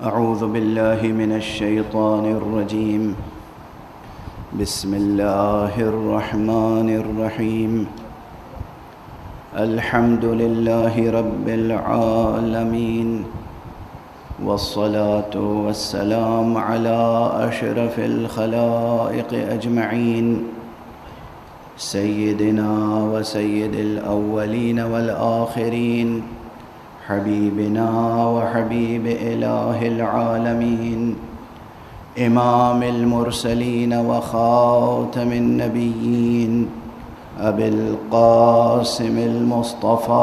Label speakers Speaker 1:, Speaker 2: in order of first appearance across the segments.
Speaker 1: أعوذ بالله من الشيطان الرجيم. بسم الله الرحمن الرحيم. الحمد لله رب العالمين، والصلاة والسلام على أشرف الخلائق أجمعين، سيدنا وسيد الأولين والآخرين، حبيبنا وحبيب إله العالمين، إمام المرسلين وخاتم النبيين، أبي القاسم المصطفى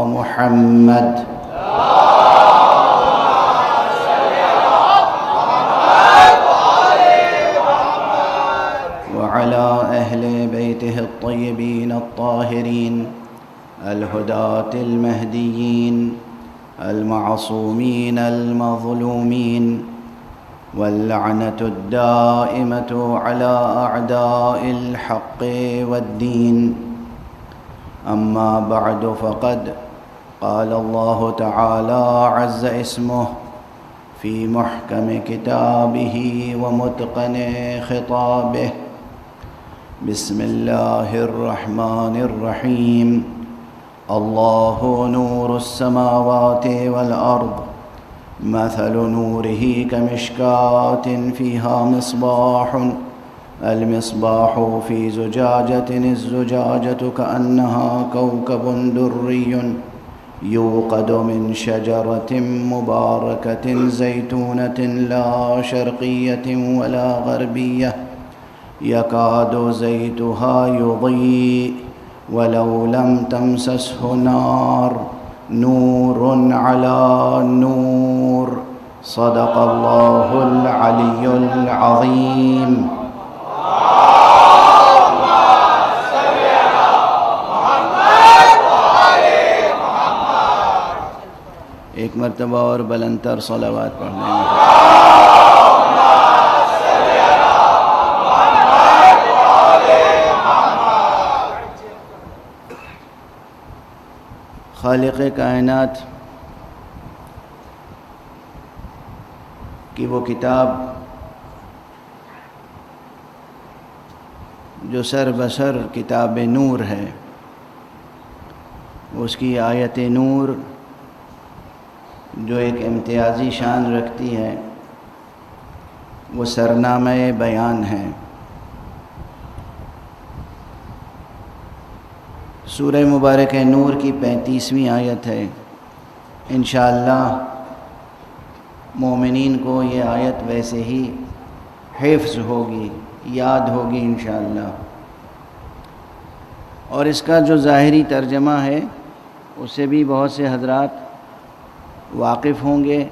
Speaker 1: محمد وعلى أهل بيته الطيبين الطاهرين الهداة المهديين المعصومين المظلومين، واللعنة الدائمة على أعداء الحق والدين. أما بعد، فقد قال الله تعالى عز اسمه في محكم كتابه ومتقن خطابه: بسم الله الرحمن الرحيم. الله نور السماوات والأرض، مثل نوره كمشكاة فيها مصباح، المصباح في زجاجة، الزجاجة كأنها كوكب دري يوقد من شجرة مباركة زيتونة لا شرقية ولا غربية، يكاد زيتها يضيء ولو لم تمسسه نار، نور على نور. صدق الله العلي العظيم. ایک مرتبہ اور بلندتر صلوات پڑھنے میں خالق کائنات کی وہ کتاب جو سر بسر کتاب نور ہے، اس کی آیت نور جو ایک امتیازی شان رکھتی ہے، وہ سرنامہ بیان ہے۔ سورہ مبارک نور کی 35ویں آیت ہے۔ انشاءاللہ مومنین کو یہ آیت ویسے ہی حفظ ہوگی، یاد ہوگی انشاءاللہ، اور اس کا جو ظاہری ترجمہ ہے اس سے بھی بہت سے حضرات واقف ہوں گے،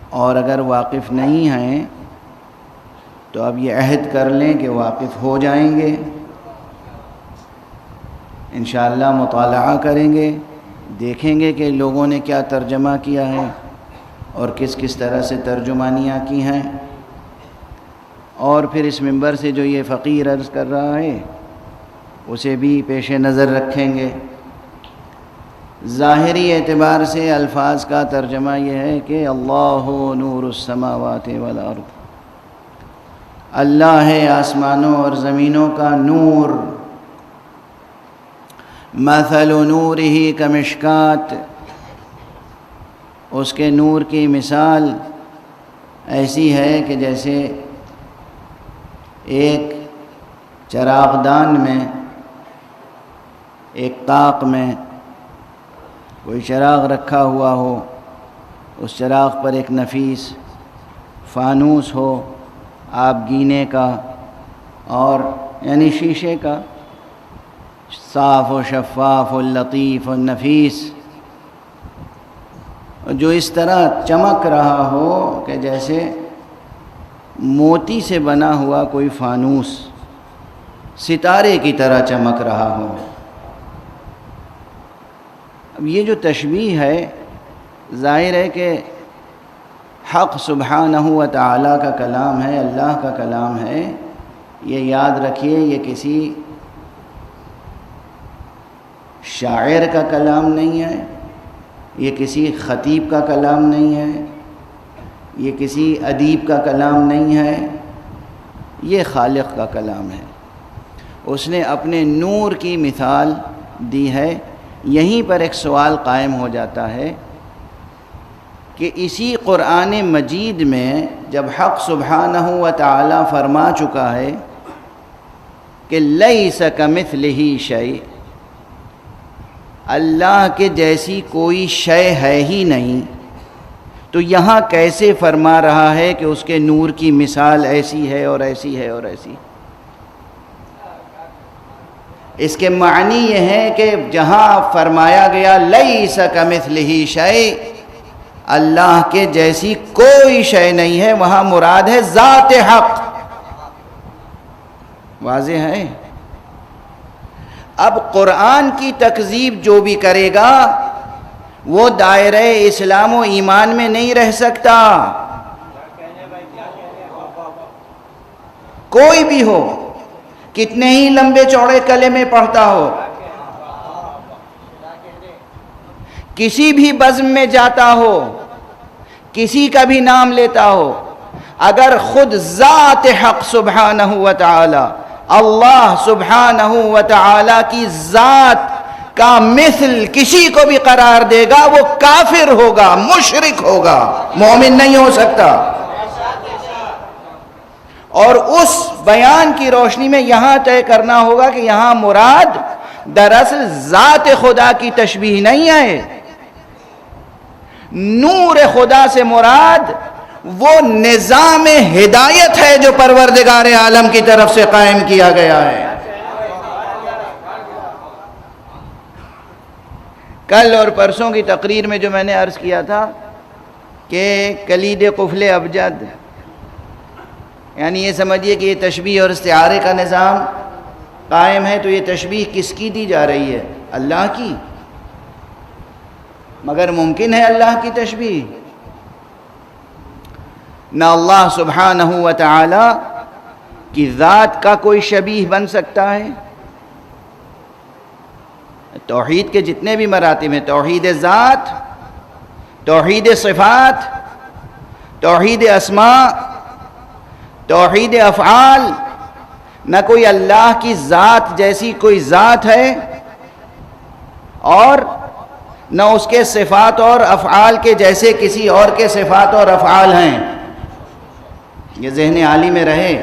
Speaker 1: اور اگر واقف نہیں ہیں تو اب یہ عہد کر لیں کہ واقف ہو جائیں گے۔ انشاءاللہ مطالعہ کریں گے، دیکھیں گے کہ لوگوں نے کیا ترجمہ کیا ہے اور کس کس طرح سے ترجمانیاں کی ہیں، اور پھر اس منبر سے جو یہ فقیر عرض کر رہا ہے اسے بھی پیش نظر رکھیں گے۔ ظاہری اعتبار سے الفاظ کا ترجمہ یہ ہے کہ اللہ نور السماوات والارض، اللہ ہے آسمانوں اور زمینوں کا نور۔ مثل نورہ کمشکات، اس کے نور کی مثال ایسی ہے کہ جیسے ایک چراغ دان میں، ایک طاق میں کوئی چراغ رکھا ہوا ہو، اس چراغ پر ایک نفیس فانوس ہو آبگینے کا، اور یعنی شیشے کا، صاف و شفاف و لطیف و نفیس، جو اس طرح چمک رہا ہو کہ جیسے موتی سے بنا ہوا کوئی فانوس ستارے کی طرح چمک رہا ہو۔ اب یہ جو تشبیہ ہے، ظاہر ہے کہ حق سبحانہ و تعالیٰ کا کلام ہے، اللہ کا کلام ہے۔ یہ یاد رکھیے، یہ کسی شاعر کا کلام نہیں ہے، یہ کسی خطیب کا کلام نہیں ہے، یہ کسی ادیب کا کلام نہیں ہے، یہ خالق کا کلام ہے۔ اس نے اپنے نور کی مثال دی ہے۔ یہیں پر ایک سوال قائم ہو جاتا ہے کہ اسی قرآن مجید میں جب حق سبحانہ و تعالی فرما چکا ہے کہ لیس کمثلہ شیء، اللہ کے جیسی کوئی شے ہے ہی نہیں، تو یہاں کیسے فرما رہا ہے کہ اس کے نور کی مثال ایسی ہے اور ایسی ہے اور ایسی؟ اس کے معنی یہ ہے کہ جہاں فرمایا گیا لیس کمثلہ شیء، اللہ کے جیسی کوئی شے نہیں ہے، وہاں مراد ہے ذات حق۔ واضح ہے؟ اب قرآن کی تکذیب جو بھی کرے گا وہ دائرہ اسلام و ایمان میں نہیں رہ سکتا، کوئی بھی ہو، کتنے ہی لمبے چوڑے کلمے پڑھتا ہو، کسی بھی بزم میں جاتا ہو، کسی کا بھی نام لیتا ہو، اگر خود ذات حق سبحانہ و تعالی، اللہ سبحانہ و تعالی کی ذات کا مثل کسی کو بھی قرار دے گا وہ کافر ہوگا، مشرک ہوگا، مومن نہیں ہو سکتا۔ اور اس بیان کی روشنی میں یہاں طے کرنا ہوگا کہ یہاں مراد دراصل ذات خدا کی تشبیہ نہیں ہے، نور خدا سے مراد وہ نظام ہدایت ہے جو پروردگار عالم کی طرف سے قائم کیا گیا ہے۔ کل اور پرسوں کی تقریر میں جو میں نے عرض کیا تھا کہ کلید قفل ابجد، یعنی یہ سمجھیے کہ یہ تشبیہ اور استعارے کا نظام قائم ہے، تو یہ تشبیہ کس کی دی جا رہی ہے؟ اللہ کی۔ مگر ممکن ہے اللہ کی تشبیہ؟ نہ اللہ سبحانہ و تعالی کی ذات کا کوئی شبیہ بن سکتا ہے۔ توحید کے جتنے بھی مراتب ہیں، توحید ذات، توحید صفات، توحید اسماء، توحید افعال، نہ کوئی اللہ کی ذات جیسی کوئی ذات ہے اور نہ اس کے صفات اور افعال کے جیسے کسی اور کے صفات اور افعال ہیں۔ یہ ذہن عالی میں رہے۔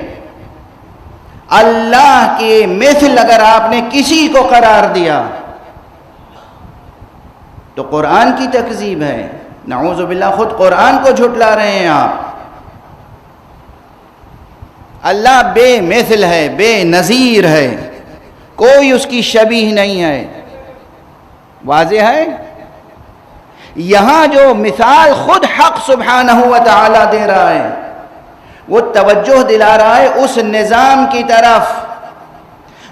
Speaker 1: اللہ کے مثل اگر آپ نے کسی کو قرار دیا تو قرآن کی تکذیب ہے، نعوذ باللہ خود قرآن کو جھٹلا رہے ہیں آپ۔ اللہ بے مثل ہے، بے نظیر ہے، کوئی اس کی شبیہ نہیں ہے۔ واضح ہے؟ یہاں جو مثال خود حق سبحانہ و تعالی دے رہا ہے وہ توجہ دلا رہا ہے اس نظام کی طرف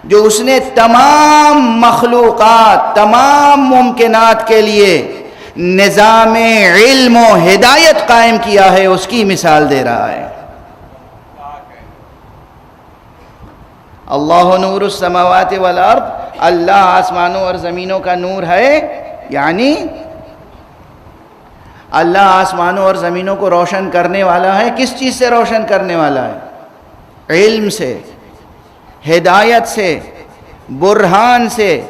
Speaker 1: جو اس نے تمام مخلوقات، تمام ممکنات کے لیے نظام علم و ہدایت قائم کیا ہے، اس کی مثال دے رہا ہے۔ اللہ نور السماوات والارض، اللہ آسمانوں اور زمینوں کا نور ہے، یعنی اللہ آسمانوں اور زمینوں کو روشن کرنے والا ہے۔ کس چیز سے روشن کرنے والا ہے؟ علم سے، ہدایت سے، برہان سے،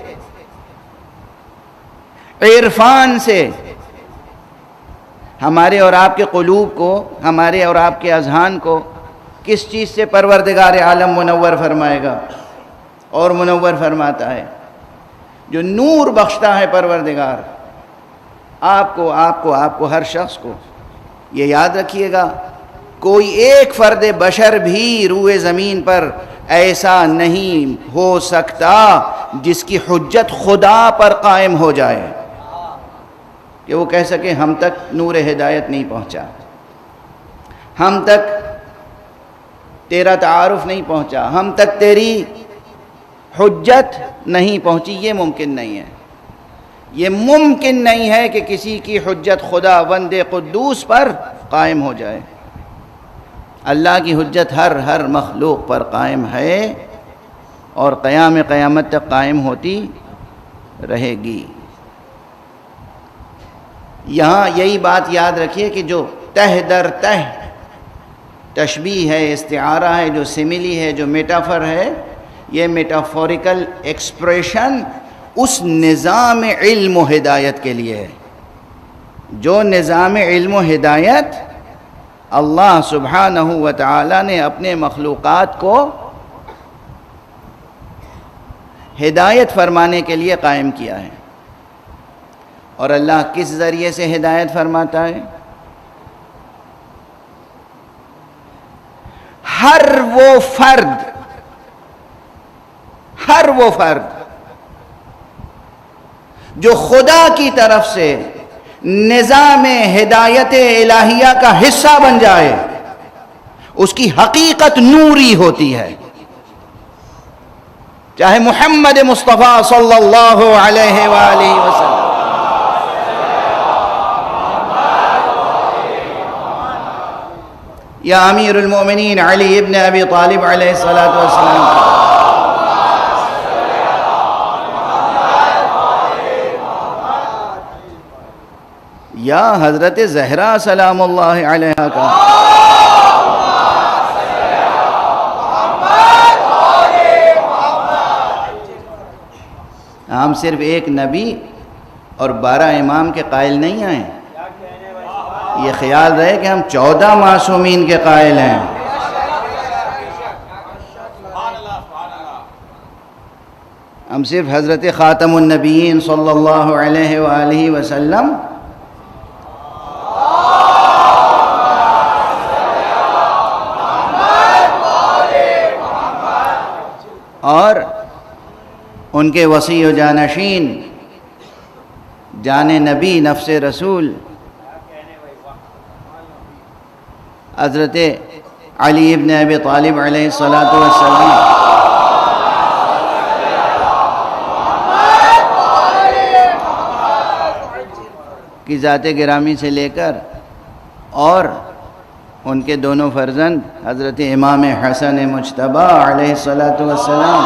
Speaker 1: عرفان سے۔ ہمارے اور آپ کے قلوب کو، ہمارے اور آپ کے اذہان کو کس چیز سے پروردگار عالم منور فرمائے گا؟ اور منور فرماتا ہے جو نور بخشتا ہے پروردگار آپ کو ہر شخص کو۔ یہ یاد رکھیے گا، کوئی ایک فرد بشر بھی روئے زمین پر ایسا نہیں ہو سکتا جس کی حجت خدا پر قائم ہو جائے کہ وہ کہہ سکے ہم تک نور ہدایت نہیں پہنچا، ہم تک تیرا تعارف نہیں پہنچا، ہم تک تیری حجت نہیں پہنچی۔ یہ ممکن نہیں ہے، یہ ممکن نہیں ہے کہ کسی کی حجت خدا بند قدوس پر قائم ہو جائے۔ اللہ کی حجت ہر مخلوق پر قائم ہے اور قیامت تک قائم ہوتی رہے گی۔ یہاں یہی بات یاد رکھیے کہ جو تہ در تہ تشبیہ ہے، استعارہ ہے، جو سملی ہے، جو میٹافر ہے، یہ میٹافوریکل ایکسپریشن اس نظام علم و ہدایت کے لیے ہے جو نظام علم و ہدایت اللہ سبحانہ و تعالی نے اپنے مخلوقات کو ہدایت فرمانے کے لیے قائم کیا ہے۔ اور اللہ کس ذریعے سے ہدایت فرماتا ہے؟ ہر وہ فرد جو خدا کی طرف سے نظام ہدایت الہیہ کا حصہ بن جائے اس کی حقیقت نوری ہوتی ہے، چاہے محمد مصطفیٰ صلی اللہ علیہ وآلہ وسلم، یا امیر المومنین علی ابن ابی طالب علیہ السلام، یا حضرت زہرا سلام اللہ علیہا کا، ہم صرف ایک نبی اور 12 امام کے قائل نہیں ہیں، یہ خیال رہے کہ ہم 14 معصومین کے قائل ہیں۔ ہم صرف حضرت خاتم النبیین صلی اللہ علیہ وآلہ وسلم اور ان کے وصی و جانشین جان نبی نفس رسول حضرت علی ابن ابی طالب علیہ السلام کی ذات گرامی سے لے کر اور ان کے دونوں فرزند حضرت امام حسن مجتبی علیہ السلام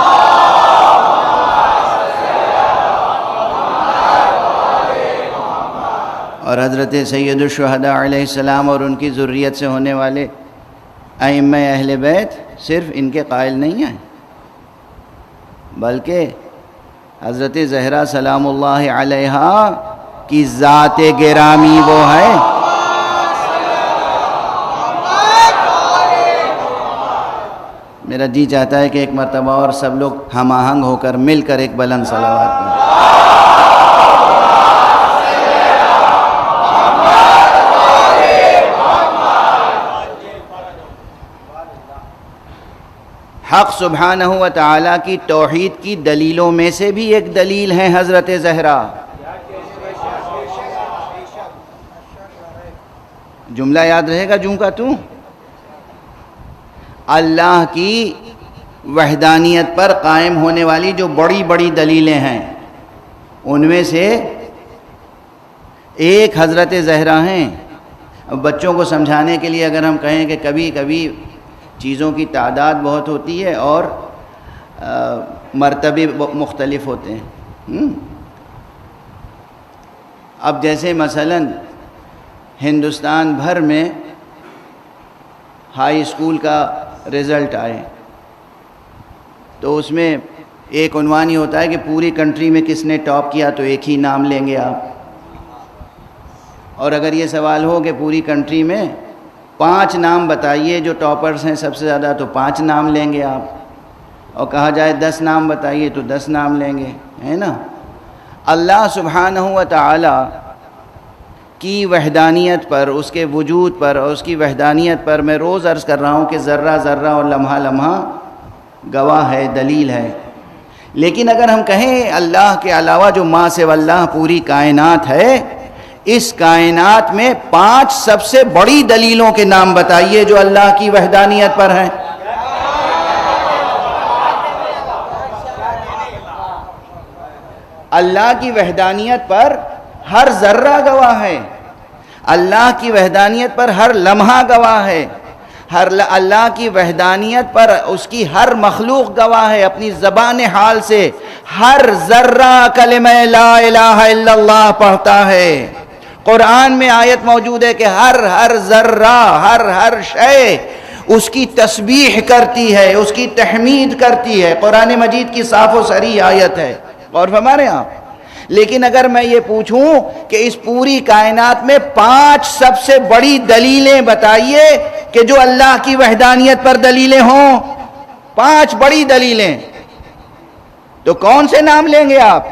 Speaker 1: اور حضرت سید الشہداء علیہ السلام اور ان کی ذریت سے ہونے والے ائمہ اہل بیت صرف ان کے قائل نہیں ہیں، بلکہ حضرت زہرا سلام اللہ علیہا کی ذات گرامی وہ ہے میرا جی چاہتا ہے کہ ایک مرتبہ اور سب لوگ ہم آہنگ ہو کر مل کر ایک بلند صلوات پڑھیں۔ حق سبحانہ و تعالیٰ کی توحید کی دلیلوں میں سے بھی ایک دلیل ہے حضرت زہرا۔ جملہ یاد رہے گا جوں کا توں؟ اللہ کی وحدانیت پر قائم ہونے والی جو بڑی بڑی دلیلیں ہیں ان میں سے ایک حضرت زہرا ہیں۔ اب بچوں کو سمجھانے کے لیے اگر ہم کہیں کہ کبھی کبھی چیزوں کی تعداد بہت ہوتی ہے اور مرتبے مختلف ہوتے ہیں، اب جیسے مثلا ہندوستان بھر میں ہائی اسکول کا رزلٹ آئے تو اس میں ایک عنوان ہی ہوتا ہے کہ پوری کنٹری میں کس نے ٹاپ کیا تو ایک ہی نام لیں گے آپ، اور اگر یہ سوال ہو کہ پوری کنٹری میں 5 نام بتائیے جو ٹاپرز ہیں سب سے زیادہ تو 5 نام لیں گے آپ، اور کہا جائے 10 نام بتائیے تو 10 نام لیں گے، ہے نا؟ اللہ سبحانہ و تعالی کی وحدانیت پر، اس کے وجود پر اور اس کی وحدانیت پر میں روز عرض کر رہا ہوں کہ ذرہ ذرہ اور لمحہ لمحہ گواہ ہے، دلیل ہے۔ لیکن اگر ہم کہیں اللہ کے علاوہ جو ما سوی اللہ پوری کائنات ہے، اس کائنات میں 5 سب سے بڑی دلیلوں کے نام بتائیے جو اللہ کی وحدانیت پر ہیں۔ اللہ کی وحدانیت پر ہر ذرہ گواہ ہے، اللہ کی وحدانیت پر ہر لمحہ گواہ ہے، اللہ کی وحدانیت پر اس کی ہر مخلوق گواہ ہے، اپنی زبان حال سے ہر ذرہ کلمہ لا الہ الا اللہ پڑھتا ہے، قرآن میں آیت موجود ہے کہ ہر ذرہ ہر شے اس کی تسبیح کرتی ہے، اس کی تحمید کرتی ہے۔ قرآن مجید کی صاف و صریح آیت ہے، اور فرما رہے ہیں آپ۔ لیکن اگر میں یہ پوچھوں کہ اس پوری کائنات میں 5 سب سے بڑی دلیلیں بتائیے کہ جو اللہ کی وحدانیت پر دلیلیں ہوں، 5 بڑی دلیلیں، تو کون سے نام لیں گے آپ؟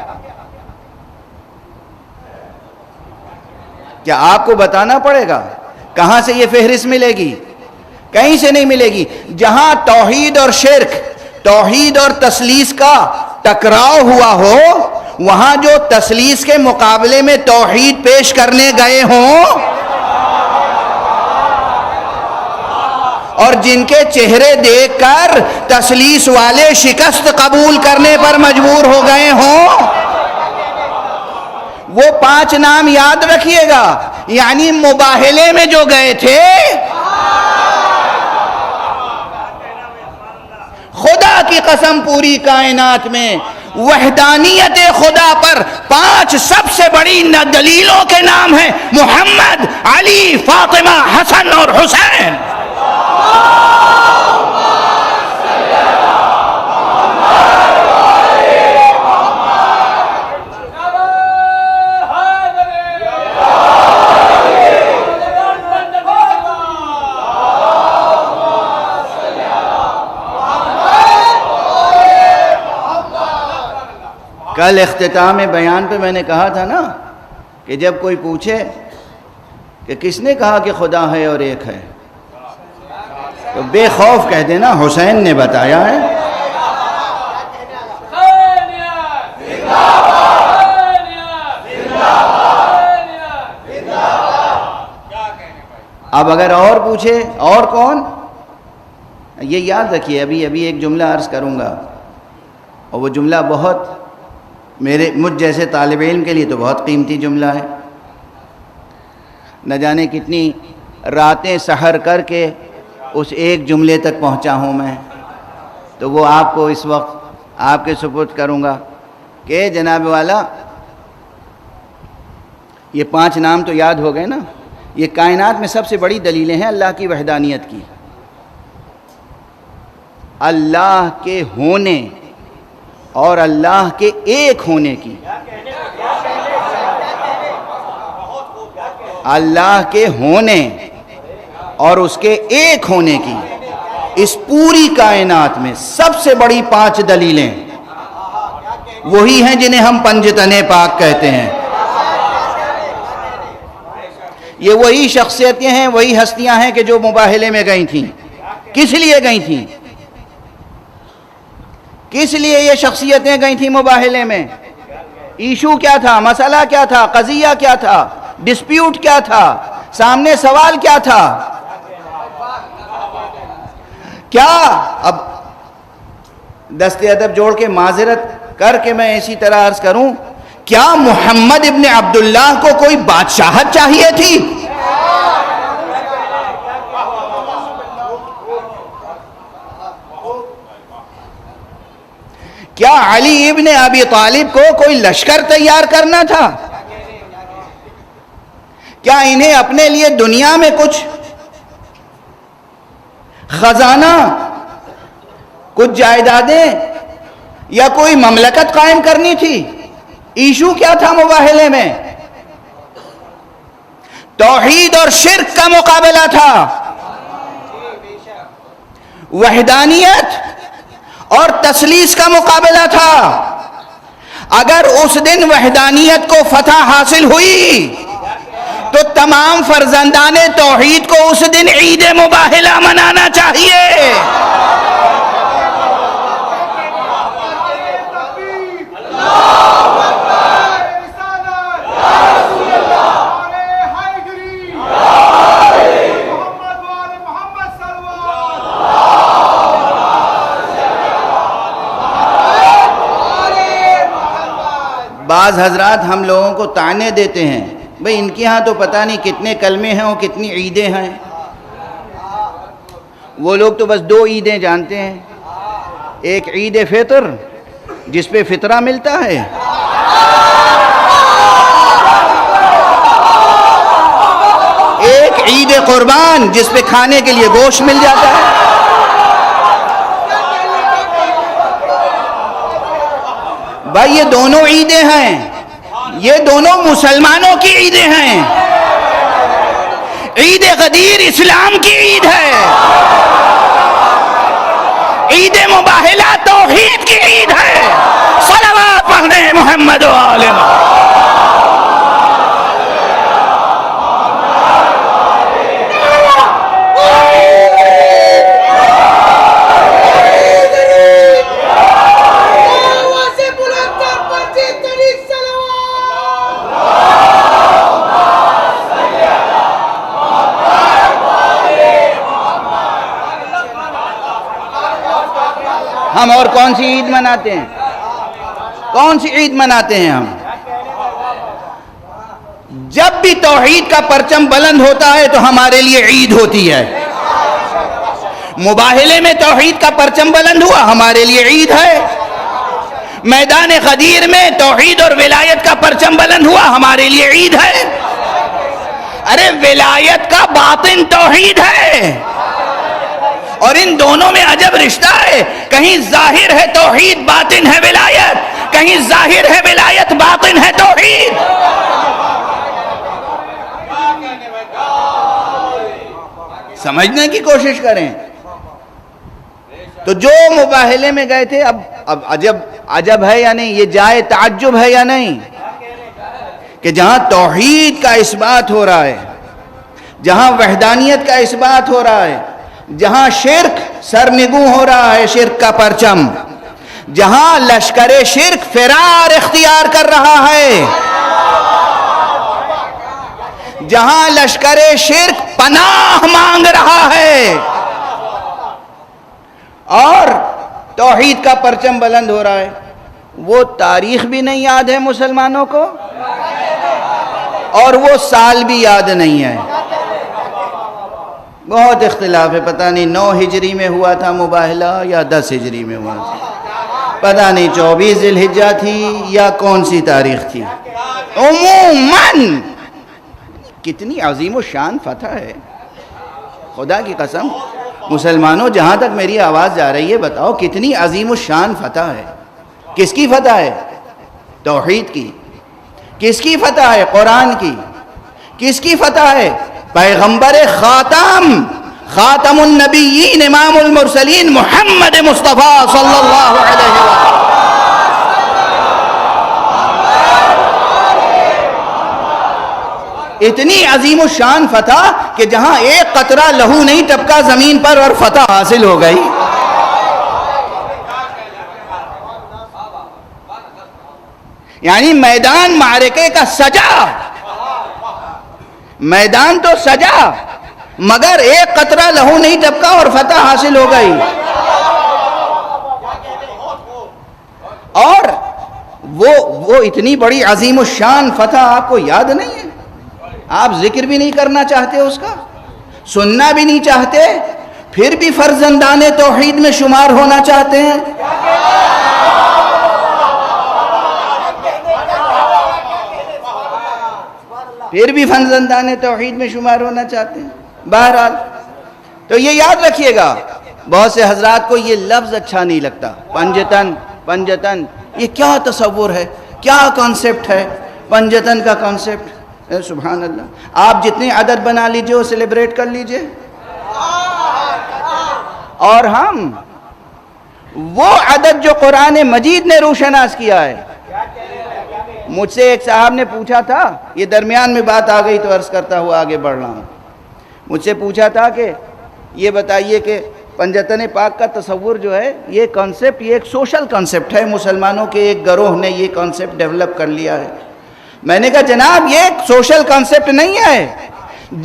Speaker 1: کیا آپ کو بتانا پڑے گا؟ کہاں سے یہ فہرست ملے گی؟ کہیں سے نہیں ملے گی۔ جہاں توحید اور شرک، توحید اور تثلیث کا ٹکراؤ ہوا ہو، وہاں جو تثلیث کے مقابلے میں توحید پیش کرنے گئے ہوں اور جن کے چہرے دیکھ کر تثلیث والے شکست قبول کرنے پر مجبور ہو گئے ہوں، وہ 5 نام یاد رکھیے گا۔ یعنی مباہلے میں جو گئے تھے، خدا کی قسم پوری کائنات میں وحدانیت خدا پر 5 سب سے بڑی دلیلوں کے نام ہیں: محمد، علی، فاطمہ، حسن اور حسین۔ کل اختتام بیان پہ میں نے کہا تھا نا کہ جب کوئی پوچھے کہ کس نے کہا کہ خدا ہے اور ایک ہے، تو بے خوف کہہ دینا حسین نے بتایا ہے۔ اب اگر اور پوچھے اور کون، یہ یاد رکھیے، ابھی ایک جملہ عرض کروں گا، اور وہ جملہ بہت مجھ جیسے طالب علم کے لیے تو بہت قیمتی جملہ ہے۔ نہ جانے کتنی راتیں سحر کر کے اس ایک جملے تک پہنچا ہوں میں، تو وہ آپ کو اس وقت آپ کے سپرد کروں گا کہ جناب والا، یہ 5 نام تو یاد ہو گئے نا۔ یہ کائنات میں سب سے بڑی دلیلیں ہیں اللہ کی وحدانیت کی، اللہ کے ہونے اور اللہ کے ایک ہونے کی، اللہ کے ہونے اور اس کے ایک ہونے کی۔ اس پوری کائنات میں سب سے بڑی 5 دلیلیں وہی ہیں جنہیں ہم پنجتن پاک کہتے ہیں۔ یہ وہی شخصیتیں ہیں، وہی ہستیاں ہیں کہ جو مباہلے میں گئی تھیں۔ کس لیے گئی تھیں؟ کس لیے یہ شخصیتیں گئی تھیں مباہلے میں؟ ایشو کیا تھا؟ مسئلہ کیا تھا؟ قضیہ کیا تھا؟ ڈسپیوٹ کیا تھا؟ سامنے سوال کیا تھا؟ کیا اب دست ادب جوڑ کے معذرت کر کے میں اسی طرح عرض کروں، کیا محمد ابن عبداللہ کو کوئی بادشاہت چاہیے تھی؟ کیا علی ابن ابی طالب کو کوئی لشکر تیار کرنا تھا؟ کیا انہیں اپنے لیے دنیا میں کچھ خزانہ، کچھ جائیدادیں یا کوئی مملکت قائم کرنی تھی؟ ایشو کیا تھا مباہلے میں؟ توحید اور شرک کا مقابلہ تھا، وحدانیت اور تثلیث کا مقابلہ تھا۔ اگر اس دن وحدانیت کو فتح حاصل ہوئی تو تمام فرزندان توحید کو اس دن عید مباہلہ منانا چاہیے۔ بعض حضرات ہم لوگوں کو طعنے دیتے ہیں، بھئی ان کے ہاں تو پتہ نہیں کتنے کلمے ہیں اور کتنی عیدیں ہیں۔ وہ لوگ تو بس 2 عیدیں جانتے ہیں، ایک عید فطر جس پہ فطرہ ملتا ہے، قربان جس پہ کھانے کے لیے گوشت مل جاتا ہے. بھائی یہ دونوں عیدیں ہیں, یہ دونوں مسلمانوں کی عیدیں ہیں. عید غدیر اسلام کی عید ہے, عید مباہلہ توحید کی عید ہے. صلوات پڑھنے محمد و آل محمد. ہم اور کون سی عید مناتے ہیں؟ کون سی عید مناتے ہیں ہم؟ جب بھی توحید کا پرچم بلند ہوتا ہے تو ہمارے لیے عید ہوتی ہے. مباہلے میں توحید کا پرچم بلند ہوا, ہمارے لیے عید ہے. میدان غدیر میں توحید اور ولایت کا پرچم بلند ہوا, ہمارے لیے عید ہے. ارے ولایت کا باطن توحید ہے, اور ان دونوں میں عجب رشتہ ہے. کہیں ظاہر ہے توحید, باطن ہے ولایت. کہیں ظاہر ہے ولایت, باطن ہے توحید. سمجھنے کی کوشش کریں. تو جو مباہلے میں گئے تھے, اب عجب ہے یا نہیں, یہ جائے تعجب ہے یا نہیں, کہ جہاں توحید کا اثبات ہو رہا ہے, جہاں وحدانیت کا اثبات ہو رہا ہے, جہاں شرک سرنگوں ہو رہا ہے, شرک کا پرچم, جہاں لشکر شرک فرار اختیار کر رہا ہے, جہاں لشکر شرک پناہ مانگ رہا ہے, اور توحید کا پرچم بلند ہو رہا ہے, وہ تاریخ بھی نہیں یاد ہے مسلمانوں کو, اور وہ سال بھی یاد نہیں ہے. بہت اختلاف ہے, پتہ نہیں 9 ہجری میں ہوا تھا مباہلہ یا 10 ہجری میں ہوا تھا, پتہ نہیں 24 ذی الحجہ تھی یا کون سی تاریخ تھی. عموماً کتنی عظیم و شان فتح ہے, خدا کی قسم. مسلمانوں, جہاں تک میری آواز جا رہی ہے, بتاؤ کتنی عظیم و شان فتح ہے. کس کی فتح ہے؟ توحید کی. کس کی فتح ہے؟ قرآن کی. کس کی فتح ہے؟ پیغمبر خاتم النبیین امام المرسلین محمد مصطفیٰ صلی اللہ علیہ وسلم. اتنی عظیم الشان فتح کہ جہاں ایک قطرہ لہو نہیں ٹپکا زمین پر, اور فتح حاصل ہو گئی. یعنی میدان معرکے کا سجا, میدان تو سجا, مگر ایک قطرہ لہو نہیں ٹپکا اور فتح حاصل ہو گئی. اور وہ اتنی بڑی عظیم الشان فتح آپ کو یاد نہیں ہے, آپ ذکر بھی نہیں کرنا چاہتے اس کا, سننا بھی نہیں چاہتے, پھر بھی فرزندان توحید میں شمار ہونا چاہتے ہیں. پھر بھی فرزندان توحید میں شمار ہونا چاہتے ہیں. بہرحال تو یہ یاد رکھیے گا, بہت سے حضرات کو یہ لفظ اچھا نہیں لگتا, پنجتن. یہ کیا تصور ہے, کیا کانسیپٹ ہے پنجتن کا کانسیپٹ؟ سبحان اللہ. آپ جتنے عدد بنا لیجئے وہ سیلیبریٹ کر لیجئے, اور ہم وہ عدد جو قرآن مجید نے روشناس کیا ہے. مجھ سے ایک صاحب نے پوچھا تھا, یہ درمیان میں بات آ گئی تو عرض کرتا ہوا آگے بڑھ رہا ہوں. مجھ سے پوچھا تھا کہ یہ بتائیے کہ پنجتن پاک کا تصور جو ہے, یہ کانسیپٹ, یہ ایک سوشل کانسیپٹ ہے, مسلمانوں کے ایک گروہ نے یہ کانسیپٹ ڈیولپ کر لیا ہے. میں نے کہا جناب یہ ایک سوشل کانسیپٹ نہیں ہے.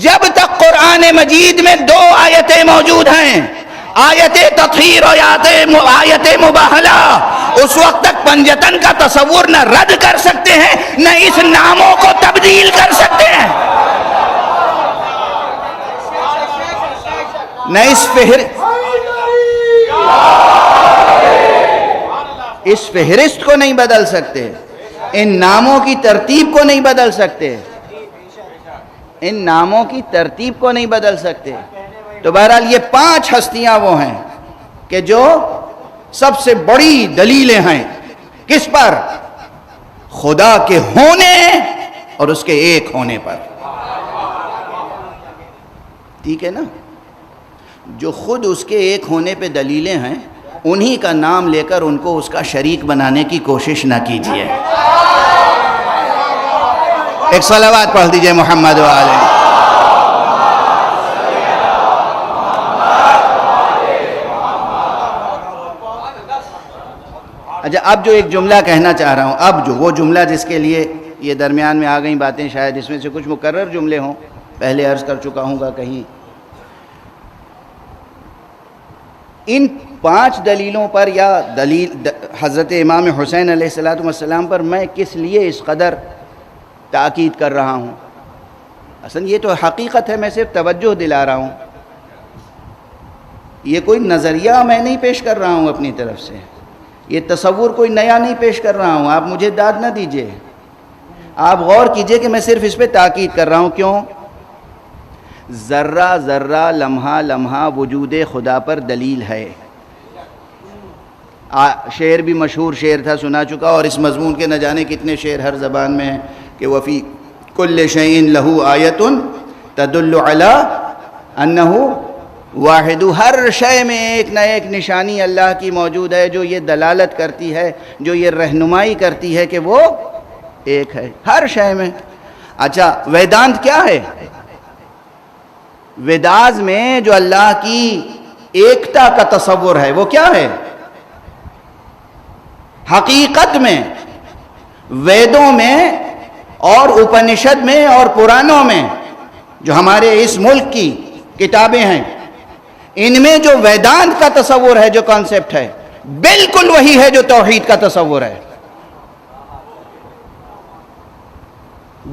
Speaker 1: جب تک قرآن مجید میں 2 آیتیں موجود ہیں, آیت تطہیر اور آیت مباہلہ, اس وقت تک پنجتن کا تصور نہ رد کر سکتے ہیں, نہ اس ناموں کو تبدیل کر سکتے ہیں, نہ اس فہرست کو نہیں بدل سکتے, ان ناموں کی ترتیب کو نہیں بدل سکتے. ان ناموں کی ترتیب کو نہیں بدل سکتے. تو بہرحال یہ 5 ہستیاں وہ ہیں کہ جو سب سے بڑی دلیلیں ہیں کس پر؟ خدا کے ہونے اور اس کے ایک ہونے پر. ٹھیک ہے نا؟ جو خود اس کے ایک ہونے پہ دلیلیں ہیں انہی کا نام لے کر ان کو اس کا شریک بنانے کی کوشش نہ کیجیے. ایک صلوات پڑھ دیجئے محمد وآلہ. اچھا اب جو ایک جملہ کہنا چاہ رہا ہوں، اب جو وہ جملہ جس کے لیے یہ درمیان میں آ گئی باتیں، شاید اس میں سے کچھ مکرر جملے ہوں، پہلے عرض کر چکا ہوں گا کہیں. ان 5 دلیلوں پر یا دلیل حضرت امام حسین علیہ السلام پر میں کس لیے اس قدر تاکید کر رہا ہوں؟ اصل یہ تو حقیقت ہے، میں صرف توجہ دلا رہا ہوں. یہ کوئی نظریہ میں نہیں پیش کر رہا ہوں اپنی طرف سے، یہ تصور کوئی نیا نہیں پیش کر رہا ہوں. آپ مجھے داد نہ دیجئے، آپ غور کیجئے کہ میں صرف اس پہ تاکید کر رہا ہوں. کیوں؟ ذرہ ذرہ لمحہ لمحہ وجود خدا پر دلیل ہے. شعر بھی مشہور شعر تھا، سنا چکا، اور اس مضمون کے نہ جانے کتنے شعر ہر زبان میں ہیں کہ وفی کل شیء لہ آیۃ تدل علی انہ واحد. ہر شے میں ایک نہ ایک نشانی اللہ کی موجود ہے جو یہ دلالت کرتی ہے، جو یہ رہنمائی کرتی ہے کہ وہ ایک ہے ہر شے میں. اچھا ویدانت کیا ہے؟ ویداز میں جو اللہ کی ایکتا کا تصور ہے وہ کیا ہے؟ حقیقت میں ویدوں میں اور اپنشد میں اور پرانوں میں جو ہمارے اس ملک کی کتابیں ہیں، ان میں جو ویدانت کا تصور ہے، جو کانسیپٹ ہے، بالکل وہی ہے جو توحید کا تصور ہے.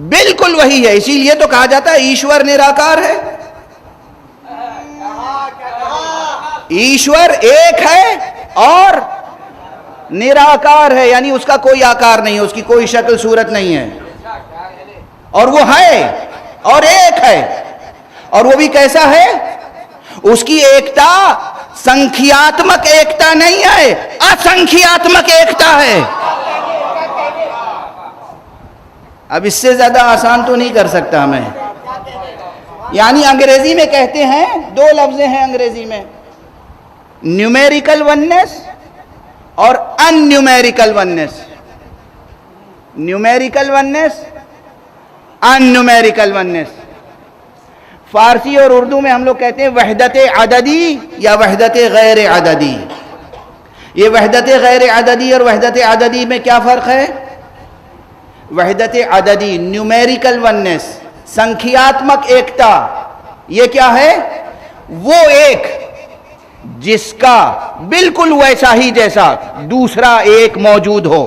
Speaker 1: بالکل وہی ہے. اسی لیے تو کہا جاتا ہے ایشور نراکار ہے. ایشور ایک ہے اور نراکار ہے، یعنی اس کا کوئی آکار نہیں ہے، اس کی کوئی شکل صورت نہیں ہے، اور وہ ہے اور ایک ہے. اور وہ بھی کیسا ہے؟ اس کی ایکتا سنکھیاتمک ایکتا نہیں ہے، اسنکھیاتمک ایکتا ہے. اب اس سے زیادہ آسان تو نہیں کر سکتا میں. یعنی انگریزی میں کہتے ہیں، 2 لفظ ہیں انگریزی میں، نیومیریکل وننس اور ان نیومیریکل وننس. نیومیریکل وننس، ان نیومیریکل وننس. فارسی اور اردو میں ہم لوگ کہتے ہیں وحدت عددی یا وحدت غیر عددی. یہ وحدت غیر عددی اور وحدت عددی میں کیا فرق ہے؟ وحدت عددی نیومیریکل وننس، سنکھیاتمک ایکتا، یہ کیا ہے؟ وہ ایک جس کا بالکل ویسا ہی جیسا دوسرا ایک موجود ہو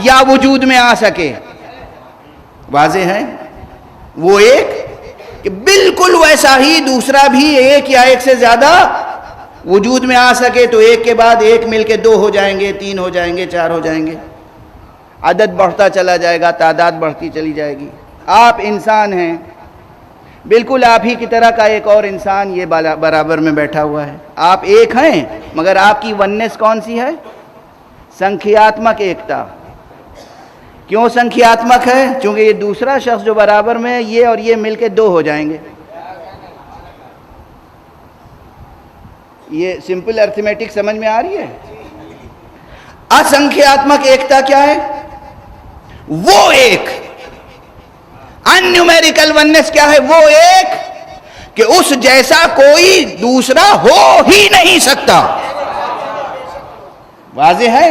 Speaker 1: یا وجود میں آ سکے. واضح ہے؟ وہ ایک کہ بالکل ویسا ہی دوسرا بھی ایک یا ایک سے زیادہ وجود میں آ سکے، تو ایک کے بعد ایک مل کے 2 ہو جائیں گے، 3 ہو جائیں گے، 4 ہو جائیں گے، عدد بڑھتا چلا جائے گا، تعداد بڑھتی چلی جائے گی. آپ انسان ہیں، بالکل آپ ہی کی طرح کا ایک اور انسان یہ برابر میں بیٹھا ہوا ہے. آپ ایک ہیں مگر آپ کی وننس کون سی ہے؟ سنکھیاتمک ایکتا. کیوں سنکھیاتمک ہے؟ چونکہ یہ دوسرا شخص جو برابر میں، یہ اور یہ مل کے 2 ہو جائیں گے. یہ سمپل ارتھمیٹک سمجھ میں آ رہی ہے؟ اسنکھیاتمک ایکتا کیا ہے؟ وہ ایک. ان نیومیریکل وننس کیا ہے؟ وہ ایک کہ اس جیسا کوئی دوسرا ہو ہی نہیں سکتا. واضح ہے؟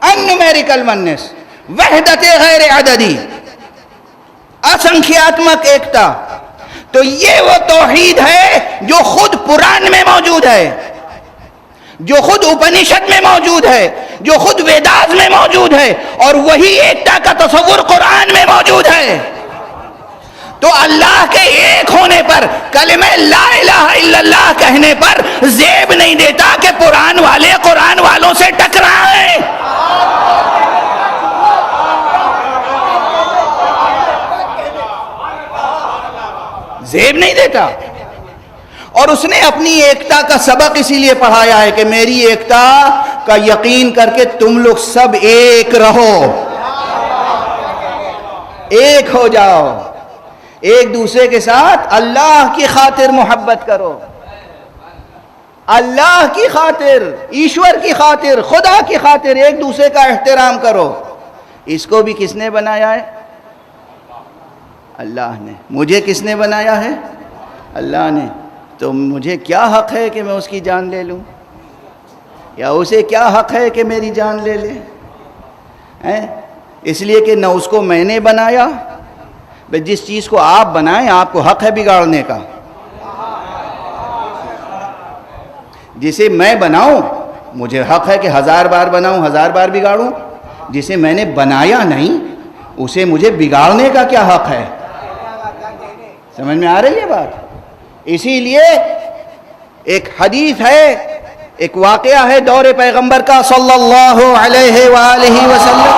Speaker 1: ان نیومیریکل وننس، وحدت غیر عددی، اسنکھیاتمک ایکتا. تو یہ وہ توحید ہے جو خود پران میں موجود ہے، جو خود اپنشد میں موجود ہے، جو خود ویداز میں موجود ہے، اور وہی ایکتا کا تصور قرآن میں موجود ہے. تو اللہ کے ایک ہونے پر کلمہ لا الہ الا اللہ کہنے پر زیب نہیں دیتا کہ قرآن والے قرآن والوں سے ٹکرائیں. ایکتا. اور اس نے اپنی ایکتا کا سبق اسی لیے پڑھایا ہے کہ میری ایکتا کا یقین کر کے تم لوگ سب ایک رہو، ایک ہو جاؤ، ایک دوسرے کے ساتھ اللہ کی خاطر محبت کرو، اللہ کی خاطر، ایشور کی خاطر، خدا کی خاطر ایک دوسرے کا احترام کرو. اس کو بھی کس نے بنایا ہے؟ اللہ نے. مجھے کس نے بنایا ہے؟ اللہ نے. تو مجھے کیا حق ہے کہ میں اس کی جان لے لوں، یا اسے کیا حق ہے کہ میری جان لے لے؟ اس لیے کہ نہ اس کو میں نے بنایا. جس چیز کو آپ بنائیں آپ کو حق ہے بگاڑنے کا. جسے میں بناؤں مجھے حق ہے کہ 1000 بار بناؤں، 1000 بار بگاڑوں. جسے میں نے بنایا نہیں اسے مجھے بگاڑنے کا کیا حق ہے؟ سمجھ میں آ رہی ہے بات؟ اسی لیے ایک حدیث ہے، ایک واقعہ ہے دور پیغمبر کا صلی اللہ علیہ وآلہ وسلم.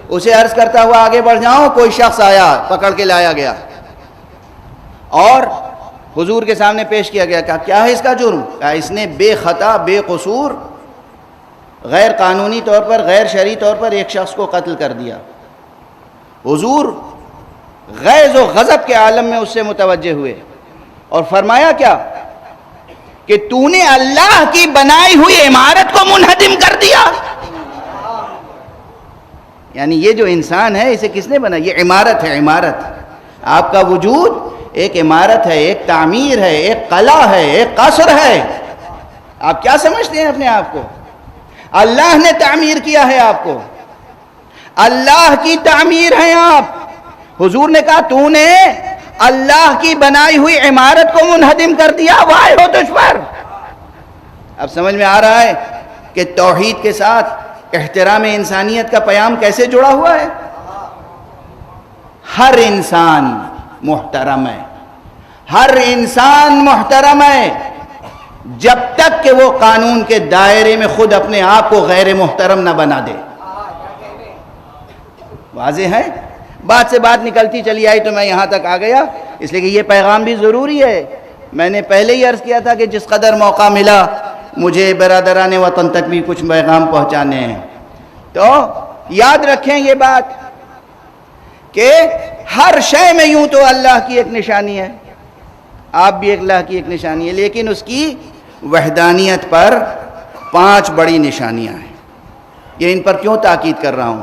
Speaker 1: اسے عرض کرتا ہوا آگے بڑھ جاؤں، کوئی شخص آیا، پکڑ کے لایا گیا اور حضور کے سامنے پیش کیا گیا. کہا کیا ہے اس کا جرم؟ کہا اس نے بے خطا بے قصور غیر قانونی طور پر، غیر شرعی طور پر ایک شخص کو قتل کر دیا. حضور غیظ و غضب کے عالم میں اس سے متوجہ ہوئے اور فرمایا کیا کہ تو نے اللہ کی بنائی ہوئی عمارت کو منہدم کر دیا. یعنی یہ جو انسان ہے اسے کس نے بنایا؟ یہ عمارت ہے، عمارت. آپ کا وجود ایک عمارت ہے، ایک تعمیر ہے، ایک قلعہ ہے، ایک قصر ہے. آپ کیا سمجھتے ہیں اپنے آپ کو؟ اللہ نے تعمیر کیا ہے آپ کو، اللہ کی تعمیر ہے آپ. حضور نے کہا تو نے اللہ کی بنائی ہوئی عمارت کو منہدم کر دیا، وائے ہو تجھ پر. اب سمجھ میں آ رہا ہے کہ توحید کے ساتھ احترام انسانیت کا پیام کیسے جڑا ہوا ہے. ہر انسان محترم ہے، ہر انسان محترم ہے جب تک کہ وہ قانون کے دائرے میں خود اپنے آپ کو غیر محترم نہ بنا دے. واضح ہے؟ بات سے بات نکلتی چلی آئی تو میں یہاں تک آ گیا، اس لیے کہ یہ پیغام بھی ضروری ہے. میں نے پہلے ہی عرض کیا تھا کہ جس قدر موقع ملا مجھے برادران وطن تک بھی کچھ پیغام پہنچانے ہیں. تو یاد رکھیں یہ بات کہ ہر شے میں یوں تو اللہ کی ایک نشانی ہے، آپ بھی اللہ کی ایک نشانی ہے، لیکن اس کی وحدانیت پر 5 بڑی نشانیاں ہیں. یہ ان پر کیوں تاکید کر رہا ہوں؟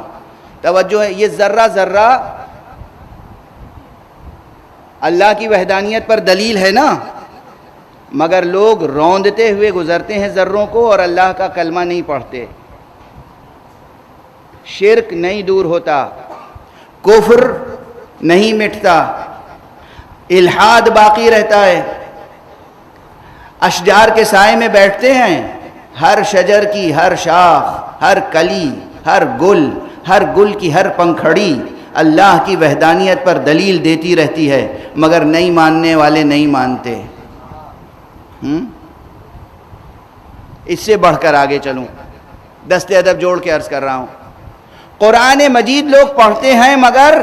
Speaker 1: توجہ ہے، یہ ذرہ ذرہ اللہ کی وحدانیت پر دلیل ہے نا، مگر لوگ روندتے ہوئے گزرتے ہیں ذروں کو اور اللہ کا کلمہ نہیں پڑھتے. شرک نہیں دور ہوتا، کفر نہیں مٹتا، الحاد باقی رہتا ہے. اشجار کے سائے میں بیٹھتے ہیں، ہر شجر کی ہر شاخ، ہر کلی، ہر گل کی ہر پنکھڑی اللہ کی وحدانیت پر دلیل دیتی رہتی ہے، مگر نہیں ماننے والے نہیں مانتے. اس سے بڑھ کر آگے چلوں، دست ادب جوڑ کے عرض کر رہا ہوں. قرآن مجید لوگ پڑھتے ہیں مگر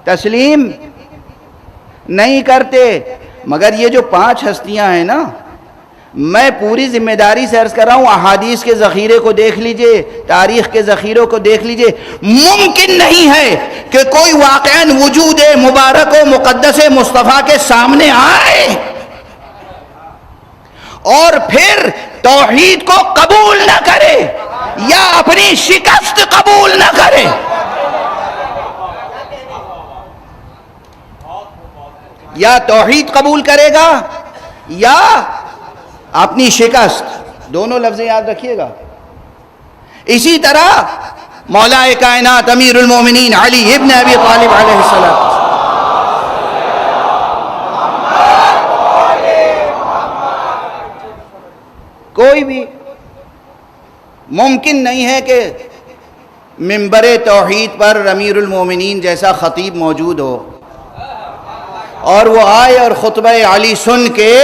Speaker 1: تسلیم نہیں کرتے. مگر یہ جو 5 ہستیاں ہیں نا، میں پوری ذمہ داری سے عرض کر رہا ہوں، احادیث کے ذخیرے کو دیکھ لیجئے، تاریخ کے ذخیروں کو دیکھ لیجئے. ممکن نہیں ہے کہ کوئی واقعاً وجود مبارک و مقدس مصطفیٰ کے سامنے آئے اور پھر توحید کو قبول نہ کرے یا اپنی شکست قبول نہ کرے. یا توحید قبول کرے گا یا اپنی شکست. دونوں لفظ یاد رکھیے گا. اسی طرح مولا کائنات امیر المومنین علی ابن ابی طالب علیہ السلام، کوئی بھی ممکن نہیں ہے کہ منبر توحید پر امیر المومنین جیسا خطیب موجود ہو اور وہ آئے اور خطبہ علی سن کے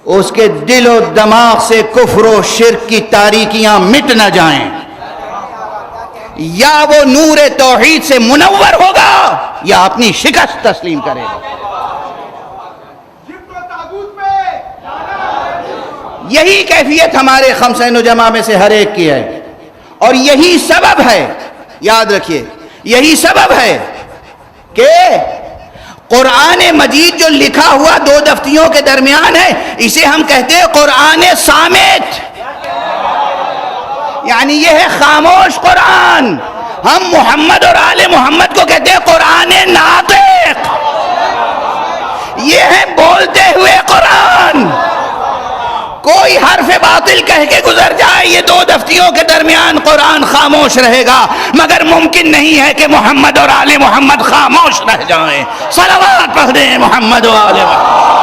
Speaker 1: اس کے دل و دماغ سے کفر و شرک کی تاریکیاں مٹ نہ جائیں. یا وہ نور توحید سے منور ہوگا یا اپنی شکست تسلیم کرے گا. یہی کیفیت ہمارے خمسین و جمع میں سے ہر ایک کی ہے، اور یہی سبب ہے، یاد رکھیے یہی سبب ہے کہ قرآن مجید جو لکھا ہوا دو دفتیوں کے درمیان ہے، اسے ہم کہتے ہیں قرآن صامت، یعنی یہ ہے خاموش قرآن. ہم محمد اور آل محمد کو کہتے ہیں قرآن ناطق، یہ ہے بولتے ہوئے قرآن. کوئی حرف باطل کہہ کے گزر جائے، یہ دو دفتیوں کے درمیان قرآن خاموش رہے گا، مگر ممکن نہیں ہے کہ محمد اور آل محمد خاموش رہ جائیں. صلوات پڑھ دیں محمد و آل محمد.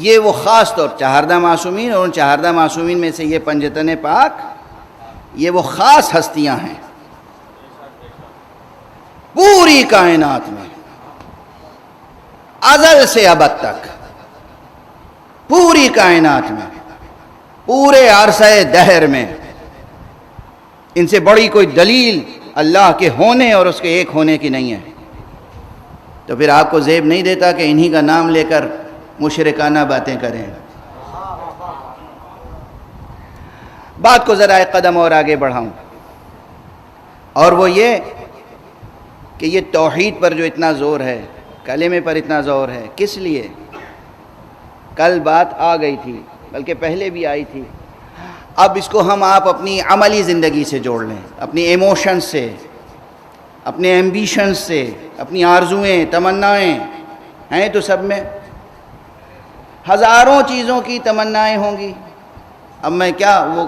Speaker 1: یہ وہ خاص طور چہاردہ معصومین، اور ان چہاردہ معصومین میں سے یہ پنجتن پاک، یہ وہ خاص ہستیاں ہیں پوری کائنات میں، ازل سے ابد تک پوری کائنات میں، پورے عرصہ دہر میں. ان سے بڑی کوئی دلیل اللہ کے ہونے اور اس کے ایک ہونے کی نہیں ہے. تو پھر آپ کو زیب نہیں دیتا کہ انہی کا نام لے کر مشرکانہ باتیں کریں. بات کو ذرا ایک قدم اور آگے بڑھاؤں، اور وہ یہ کہ یہ توحید پر جو اتنا زور ہے، کلمے پر اتنا زور ہے، کس لیے؟ کل بات آ گئی تھی، بلکہ پہلے بھی آئی تھی. اب اس کو آپ اپنی عملی زندگی سے جوڑ لیں، اپنی ایموشن سے، اپنے ایمبیشن سے، اپنی آرزویں تمنائیں ہیں تو سب میں ہزاروں چیزوں کی تمنائیں ہوں گی. اب میں کیا وہ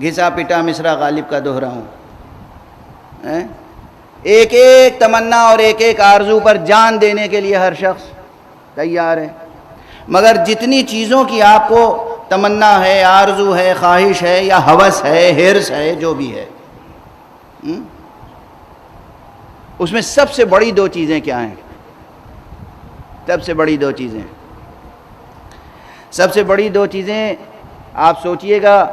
Speaker 1: گھسا پٹا مصرع غالب کا دہراؤں؟ ایک ایک تمنا اور ایک ایک آرزو پر جان دینے کے لیے ہر شخص تیار ہے، مگر جتنی چیزوں کی آپ کو تمنا ہے، آرزو ہے، خواہش ہے یا ہوس ہے، ہرس ہے، جو بھی ہے، اس میں سب سے بڑی دو چیزیں کیا ہیں؟ سب سے بڑی دو چیزیں، سب سے بڑی دو چیزیں آپ سوچئے گا.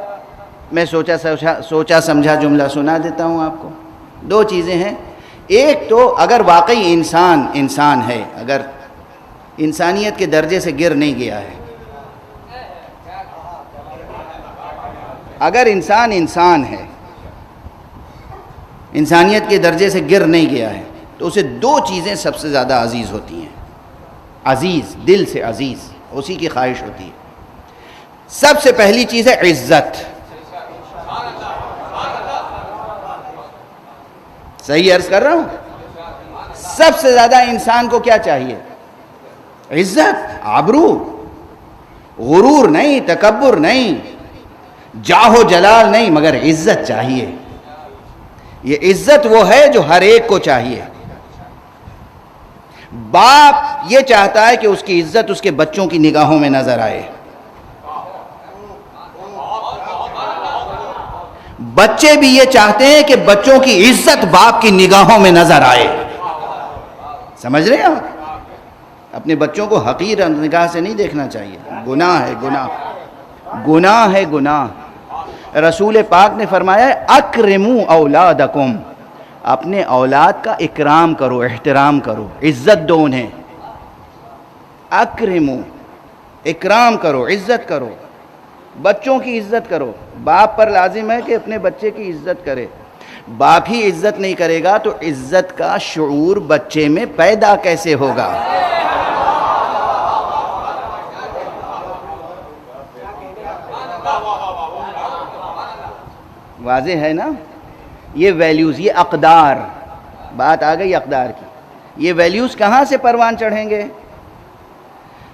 Speaker 1: میں سوچا سمجھا جملہ سنا دیتا ہوں آپ کو. دو چیزیں ہیں. ایک تو اگر واقعی انسان ہے، اگر انسانیت کے درجے سے گر نہیں گیا ہے، اگر انسان ہے، انسانیت کے درجے سے گر نہیں گیا ہے، تو اسے دو چیزیں سب سے زیادہ عزیز ہوتی ہیں. عزیز، دل سے عزیز، اسی کی خواہش ہوتی ہے. سب سے پہلی چیز ہے عزت. صحیح عرض کر رہا ہوں؟ سب سے زیادہ انسان کو کیا چاہیے؟ عزت، آبرو، غرور نہیں، تکبر نہیں، جاہ و جلال نہیں، مگر عزت چاہیے. یہ عزت وہ ہے جو ہر ایک کو چاہیے. باپ یہ چاہتا ہے کہ اس کی عزت اس کے بچوں کی نگاہوں میں نظر آئے، بچے بھی یہ چاہتے ہیں کہ بچوں کی عزت باپ کی نگاہوں میں نظر آئے. سمجھ رہے ہیں آپ؟ اپنے بچوں کو حقیر نگاہ سے نہیں دیکھنا چاہیے. گناہ ہے، گناہ ہے، گناہ. رسول پاک نے فرمایا ہے اکرموا اولادکم، اپنے اولاد کا اکرام کرو، احترام کرو، عزت دو انہیں. اکرموا، اکرام کرو، عزت کرو، بچوں کی عزت کرو. باپ پر لازم ہے کہ اپنے بچے کی عزت کرے. باپ ہی عزت نہیں کرے گا تو عزت کا شعور بچے میں پیدا کیسے ہوگا؟ واضح ہے نا؟ یہ ویلیوز، یہ اقدار، بات آ گئی اقدار کی. یہ ویلیوز کہاں سے پروان چڑھیں گے؟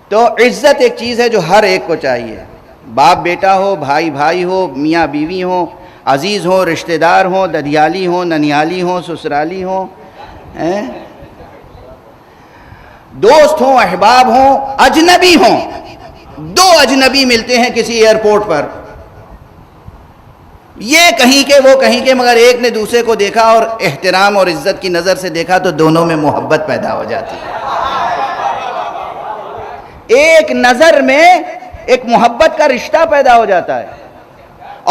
Speaker 1: تو عزت ایک چیز ہے جو ہر ایک کو چاہیے. باپ بیٹا ہو، بھائی بھائی ہو، میاں بیوی ہو، عزیز ہوں، رشتہ دار ہوں، ددیالی ہوں، ننیالی ہوں، سسرالی ہوں، دوست ہوں، احباب ہوں، اجنبی ہوں، دو اجنبی ملتے ہیں کسی ایئرپورٹ پر، یہ کہیں کے وہ کہیں کے، مگر ایک نے دوسرے کو دیکھا اور احترام اور عزت کی نظر سے دیکھا تو دونوں میں محبت پیدا ہو جاتی ہے۔ ایک نظر میں ایک محبت کا رشتہ پیدا ہو جاتا ہے۔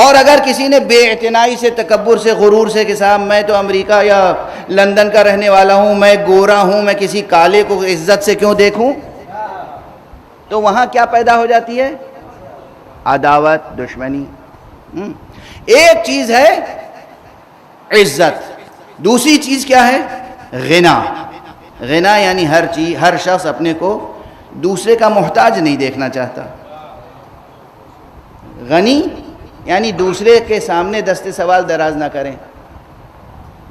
Speaker 1: اور اگر کسی نے بے اعتنائی سے، تکبر سے، غرور سے کہ صاحب میں تو امریکہ یا لندن کا رہنے والا ہوں، میں گورا ہوں، میں کسی کالے کو عزت سے کیوں دیکھوں، تو وہاں کیا پیدا ہو جاتی ہے؟ عداوت، دشمنی۔ ایک چیز ہے عزت، دوسری چیز کیا ہے؟ غنا۔ غنا یعنی ہر شخص اپنے کو دوسرے کا محتاج نہیں دیکھنا چاہتا۔ غنی یعنی دوسرے کے سامنے دست سوال دراز نہ کریں،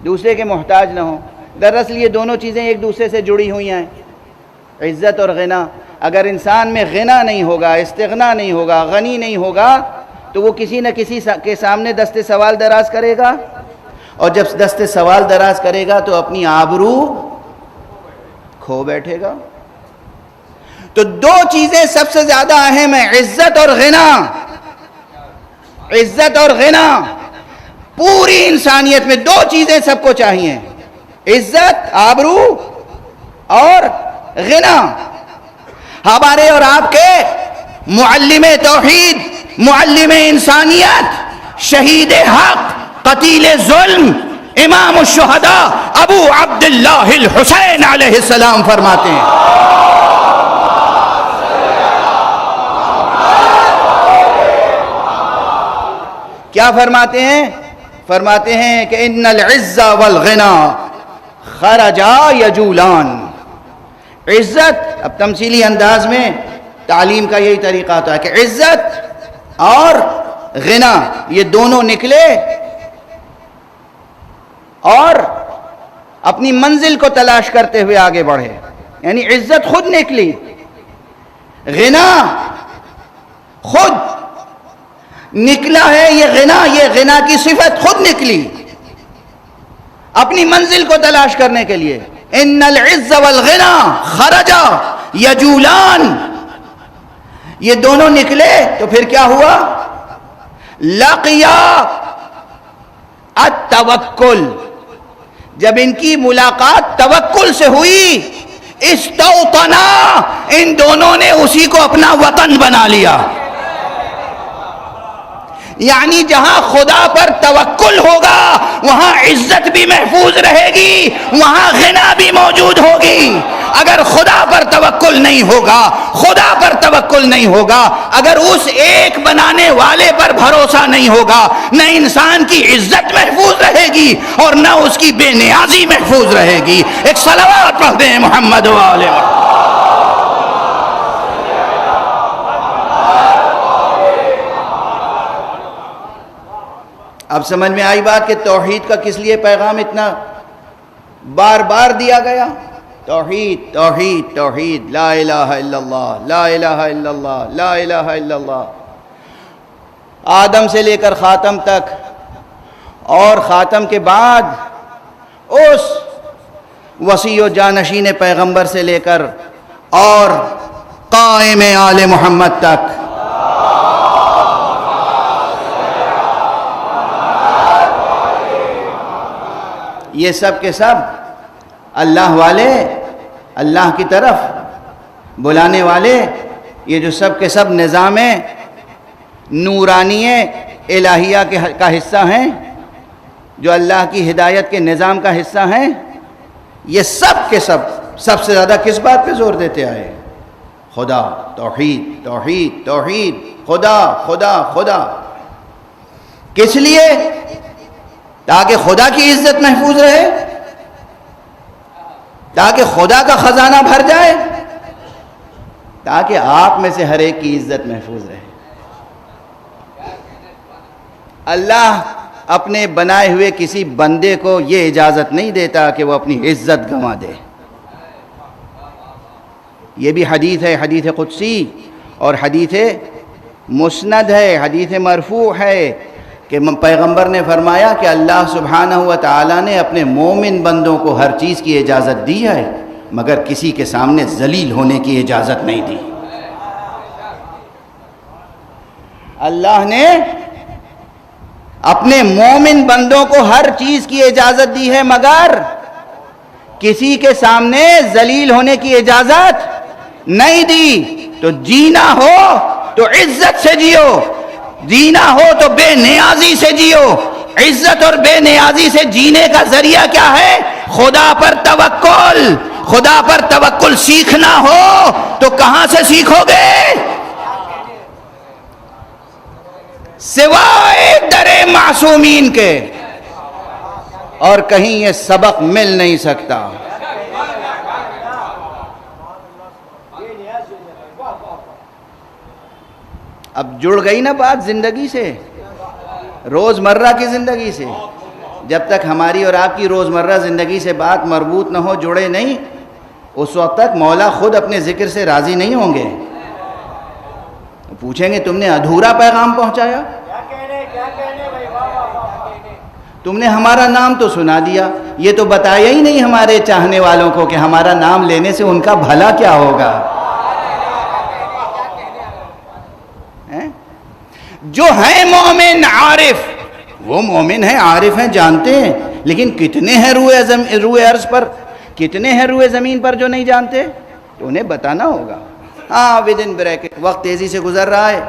Speaker 1: دوسرے کے محتاج نہ ہوں۔ دراصل یہ دونوں چیزیں ایک دوسرے سے جڑی ہوئی ہیں، عزت اور غنا۔ اگر انسان میں غنا نہیں ہوگا، استغنا نہیں ہوگا، غنی نہیں ہوگا، تو وہ کسی نہ کسی کے سامنے دست سوال دراز کرے گا، اور جب دست سوال دراز کرے گا تو اپنی آبرو کھو بیٹھے گا۔ تو دو چیزیں سب سے زیادہ اہم ہیں، عزت اور غنا۔ عزت اور غنا، پوری انسانیت میں دو چیزیں سب کو چاہیے، عزت، آبرو اور غنا۔ ہمارے اور آپ کے معلم توحید، معلم انسانیت، شہید حق، قتیل ظلم، امام الشہداء ابو عبداللہ الحسین علیہ السلام فرماتے ہیں، کیا فرماتے ہیں؟ فرماتے ہیں کہ ان العز والغنا خرجا یجولان۔ عزت، اب تمثیلی انداز میں تعلیم کا یہی طریقہ ہوتا ہے کہ عزت اور غنا یہ دونوں نکلے اور اپنی منزل کو تلاش کرتے ہوئے آگے بڑھے۔ یعنی عزت خود نکلی، غنا خود نکلا ہے، یہ غنا کی صفت خود نکلی اپنی منزل کو تلاش کرنے کے لیے۔ ان العز والغنا خرجا یجولان، یہ دونوں نکلے تو پھر کیا ہوا؟ لقیا التوکل، جب ان کی ملاقات توکل سے ہوئی، استوطنا، ان دونوں نے اسی کو اپنا وطن بنا لیا۔ یعنی جہاں خدا پر توکل ہوگا وہاں عزت بھی محفوظ رہے گی، وہاں غنا بھی موجود ہوگی۔ اگر خدا پر توکل نہیں ہوگا، خدا پر توکل نہیں ہوگا، اگر اس ایک بنانے والے پر بھروسہ نہیں ہوگا، نہ انسان کی عزت محفوظ رہے گی اور نہ اس کی بے نیازی محفوظ رہے گی۔ ایک صلوات پڑھ دیں محمد و آل محمد۔ اب سمجھ میں آئی بات کہ توحید کا کس لیے پیغام اتنا بار بار دیا گیا؟ توحید، توحید، توحید، لا الہ الا اللہ، لا الہ الا اللہ، لا الہ الا اللہ۔ آدم سے لے کر خاتم تک، اور خاتم کے بعد اس وصی و جانشین پیغمبر سے لے کر اور قائم آل محمد تک، یہ سب کے سب اللہ والے، اللہ کی طرف بلانے والے، یہ جو سب کے سب نظام نورانی الہیہ کا حصہ ہیں، جو اللہ کی ہدایت کے نظام کا حصہ ہیں، یہ سب کے سب سے زیادہ کس بات پہ زور دیتے آئے؟ خدا، توحید، توحید، توحید، خدا، خدا، خدا۔ کس لیے؟ تاکہ خدا کی عزت محفوظ رہے، تاکہ خدا کا خزانہ بھر جائے، تاکہ آپ میں سے ہر ایک کی عزت محفوظ رہے۔ اللہ اپنے بنائے ہوئے کسی بندے کو یہ اجازت نہیں دیتا کہ وہ اپنی عزت گنوا دے۔ یہ بھی حدیث ہے، حدیث قدسی، اور حدیث مسند ہے، حدیث مرفوع ہے۔ کہ پیغمبر نے فرمایا کہ اللہ سبحانہ و تعالیٰ نے اپنے مومن بندوں کو ہر چیز کی اجازت دی ہے مگر کسی کے سامنے ذلیل ہونے کی اجازت نہیں دی۔ اللہ نے اپنے مومن بندوں کو ہر چیز کی اجازت دی ہے مگر کسی کے سامنے ذلیل ہونے کی اجازت نہیں دی۔ تو جینا ہو تو عزت سے جیو، جینا ہو تو بے نیازی سے جیو۔ عزت اور بے نیازی سے جینے کا ذریعہ کیا ہے؟ خدا پر توکل۔ خدا پر توکل سیکھنا ہو تو کہاں سے سیکھو گے؟ سوائے در معصومین کے اور کہیں یہ سبق مل نہیں سکتا۔ اب جڑ گئی نا بات زندگی سے، روزمرہ کی زندگی سے۔ جب تک ہماری اور آپ کی روزمرہ زندگی سے بات مربوط نہ ہو، جڑے نہیں، اس وقت تک مولا خود اپنے ذکر سے راضی نہیں ہوں گے۔ پوچھیں گے تم نے ادھورا پیغام پہنچایا، تم نے ہمارا نام تو سنا دیا، یہ تو بتایا ہی نہیں ہمارے چاہنے والوں کو کہ ہمارا نام لینے سے ان کا بھلا کیا ہوگا۔ جو ہیں مومن عارف، وہ مومن ہیں، عارف ہیں، جانتے ہیں، لیکن کتنے ہیں روئے ارض پر، کتنے ہیں روئے زمین پر جو نہیں جانتے؟ تو انہیں بتانا ہوگا۔ ہاں ودن بریکٹ وقت تیزی سے گزر رہا ہے،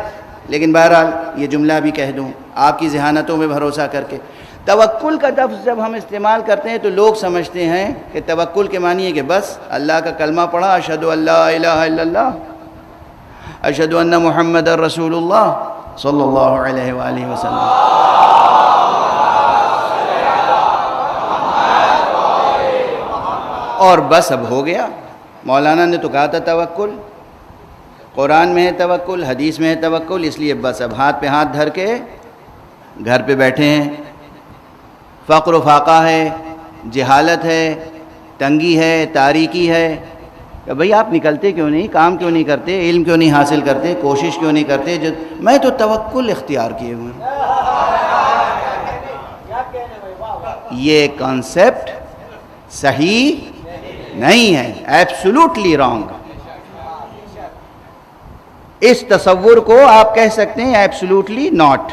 Speaker 1: لیکن بہرحال یہ جملہ بھی کہہ دوں آپ کی ذہانتوں میں بھروسہ کر کے۔ توکل کا لفظ جب ہم استعمال کرتے ہیں تو لوگ سمجھتے ہیں کہ توکل کے معنی ہے کہ بس اللہ کا کلمہ پڑھا، اشہد ان لا الہ الا اللہ، اشہد ان محمد رسول اللہ صلی اللہ علیہ وآلہ وسلم۔ اور بس اب ہو گیا۔ مولانا نے تو کہا تھا توکل، قرآن میں ہے توکل، حدیث میں ہے توکل، اس لیے بس اب ہاتھ پہ ہاتھ دھر کے گھر پہ بیٹھے ہیں۔ فقر و فاقہ ہے، جہالت ہے، تنگی ہے، تاریکی ہے، کہ بھئی آپ نکلتے کیوں نہیں، کام کیوں نہیں کرتے، علم کیوں نہیں حاصل کرتے، کوشش کیوں نہیں کرتے؟ میں تو توکل اختیار کیے ہوئے ہوں۔ یہ کانسیپٹ صحیح نہیں ہے، ایبسولوٹلی رانگ۔ اس تصور کو آپ کہہ سکتے ہیں ایبسولوٹلی ناٹ،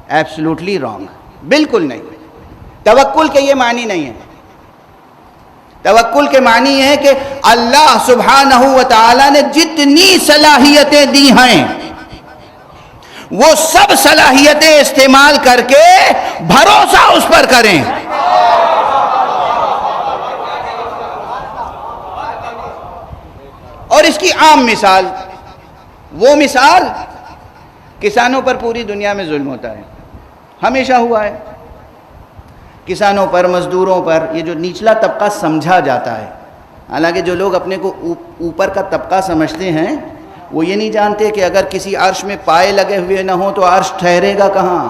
Speaker 1: ایبسولوٹلی رانگ، بالکل نہیں۔ توکل کے یہ معنی نہیں ہے۔ توکل کے معنی ہے کہ اللہ سبحانہ و تعالی نے جتنی صلاحیتیں دی ہیں وہ سب صلاحیتیں استعمال کر کے بھروسہ اس پر کریں۔ اور اس کی عام مثال، وہ مثال کسانوں پر پوری دنیا میں ظلم ہوتا ہے، ہمیشہ ہوا ہے۔ کسانوں پر، مزدوروں پر، یہ جو نچلا طبقہ سمجھا جاتا ہے، حالانکہ جو لوگ اپنے کو اوپر کا طبقہ سمجھتے ہیں وہ یہ نہیں جانتے کہ اگر کسی عرش میں پائے لگے ہوئے نہ ہوں تو عرش ٹھہرے گا کہاں؟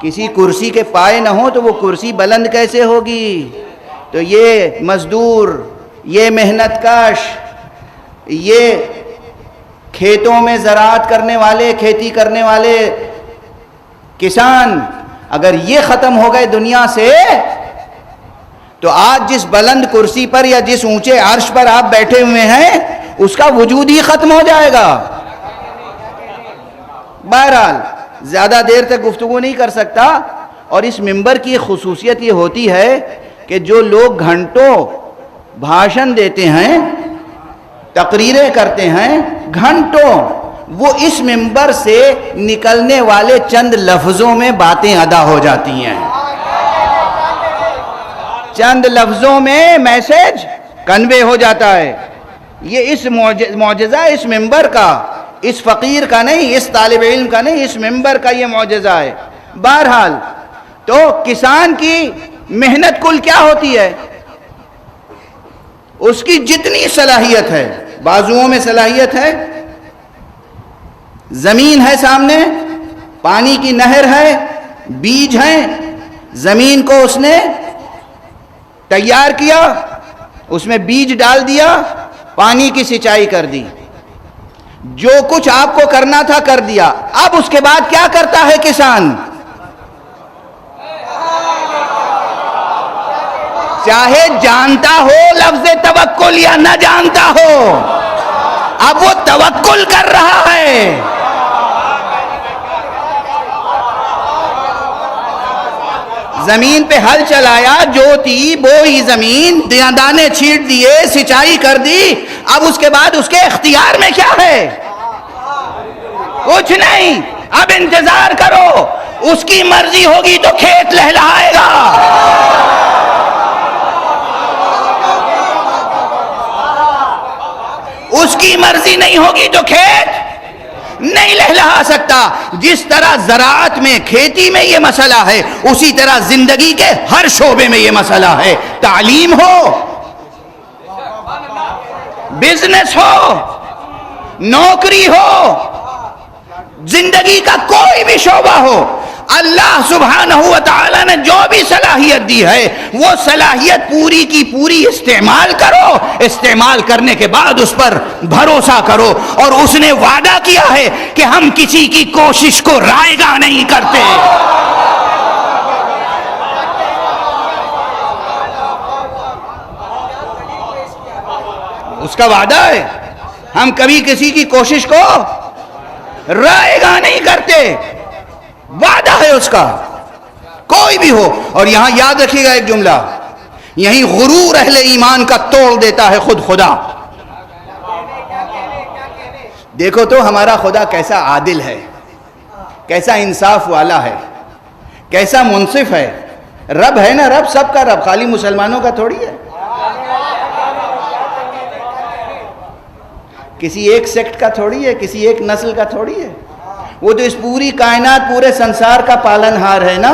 Speaker 1: کسی کرسی کے پائے نہ ہوں تو وہ کرسی بلند کیسے ہوگی؟ تو یہ مزدور، یہ محنت کش، یہ کھیتوں میں زراعت کرنے والے، کھیتی کرنے والے کسان، اگر یہ ختم ہو گئے دنیا سے تو آج جس بلند کرسی پر یا جس اونچے عرش پر آپ بیٹھے ہوئے ہیں اس کا وجود ہی ختم ہو جائے گا۔ بہرحال زیادہ دیر تک گفتگو نہیں کر سکتا، اور اس منبر کی خصوصیت یہ ہوتی ہے کہ جو لوگ گھنٹوں بھاشن دیتے ہیں، تقریریں کرتے ہیں گھنٹوں، وہ اس منبر سے نکلنے والے چند لفظوں میں باتیں ادا ہو جاتی ہیں، چند لفظوں میں میسج کنوے ہو جاتا ہے۔ یہ اس معجزہ اس منبر کا، اس فقیر کا نہیں، اس طالب علم کا نہیں، اس منبر کا یہ معجزہ ہے۔ بہرحال تو کسان کی محنت کل کیا ہوتی ہے؟ اس کی جتنی صلاحیت ہے، بازوؤں میں صلاحیت ہے، زمین ہے سامنے، پانی کی نہر ہے، بیج ہیں، زمین کو اس نے تیار کیا، اس میں بیج ڈال دیا، پانی کی سینچائی کر دی، جو کچھ آپ کو کرنا تھا کر دیا، اب اس کے بعد کیا کرتا ہے کسان؟ چاہے جانتا ہو لفظ توکل یا نہ جانتا ہو، اب وہ توکل کر رہا ہے۔ زمین پہ ہل چلایا، جوتی بوئی زمین، دانے چھیٹ دیے، سچائی کر دی، اب اس کے بعد اس کے اختیار میں کیا ہے؟ کچھ نہیں۔ اب انتظار کرو، اس کی مرضی ہوگی تو کھیت لہلہائے گا، اس کی مرضی نہیں ہوگی تو کھیت نہیں لہلہا سکتا۔ جس طرح زراعت میں، کھیتی میں یہ مسئلہ ہے، اسی طرح زندگی کے ہر شعبے میں یہ مسئلہ ہے۔ تعلیم ہو، بزنس ہو، نوکری ہو، زندگی کا کوئی بھی شعبہ ہو، اللہ سبحانہ و تعالی نے جو بھی صلاحیت دی ہے وہ صلاحیت پوری کی پوری استعمال کرو، استعمال کرنے کے بعد اس پر بھروسہ کرو، اور اس نے وعدہ کیا ہے کہ ہم کسی کی کوشش کو رائیگاں نہیں کرتے۔ اس کا وعدہ ہے، ہم کبھی کسی کی کوشش کو رائیگاں نہیں کرتے، وعدہ ہے اس کا، کوئی بھی ہو۔ اور یہاں یاد رکھیے گا ایک جملہ، یہیں غرور اہل ایمان کا توڑ دیتا ہے خود خدا۔ دیکھو تو ہمارا خدا کیسا عادل ہے، کیسا انصاف والا ہے، کیسا منصف ہے۔ رب ہے نا، رب سب کا رب، خالی مسلمانوں کا تھوڑی ہے، کسی ایک سیکٹ کا تھوڑی ہے، کسی ایک نسل کا تھوڑی ہے۔ وہ تو اس پوری کائنات، پورے سنسار کا پالن ہار ہے نا۔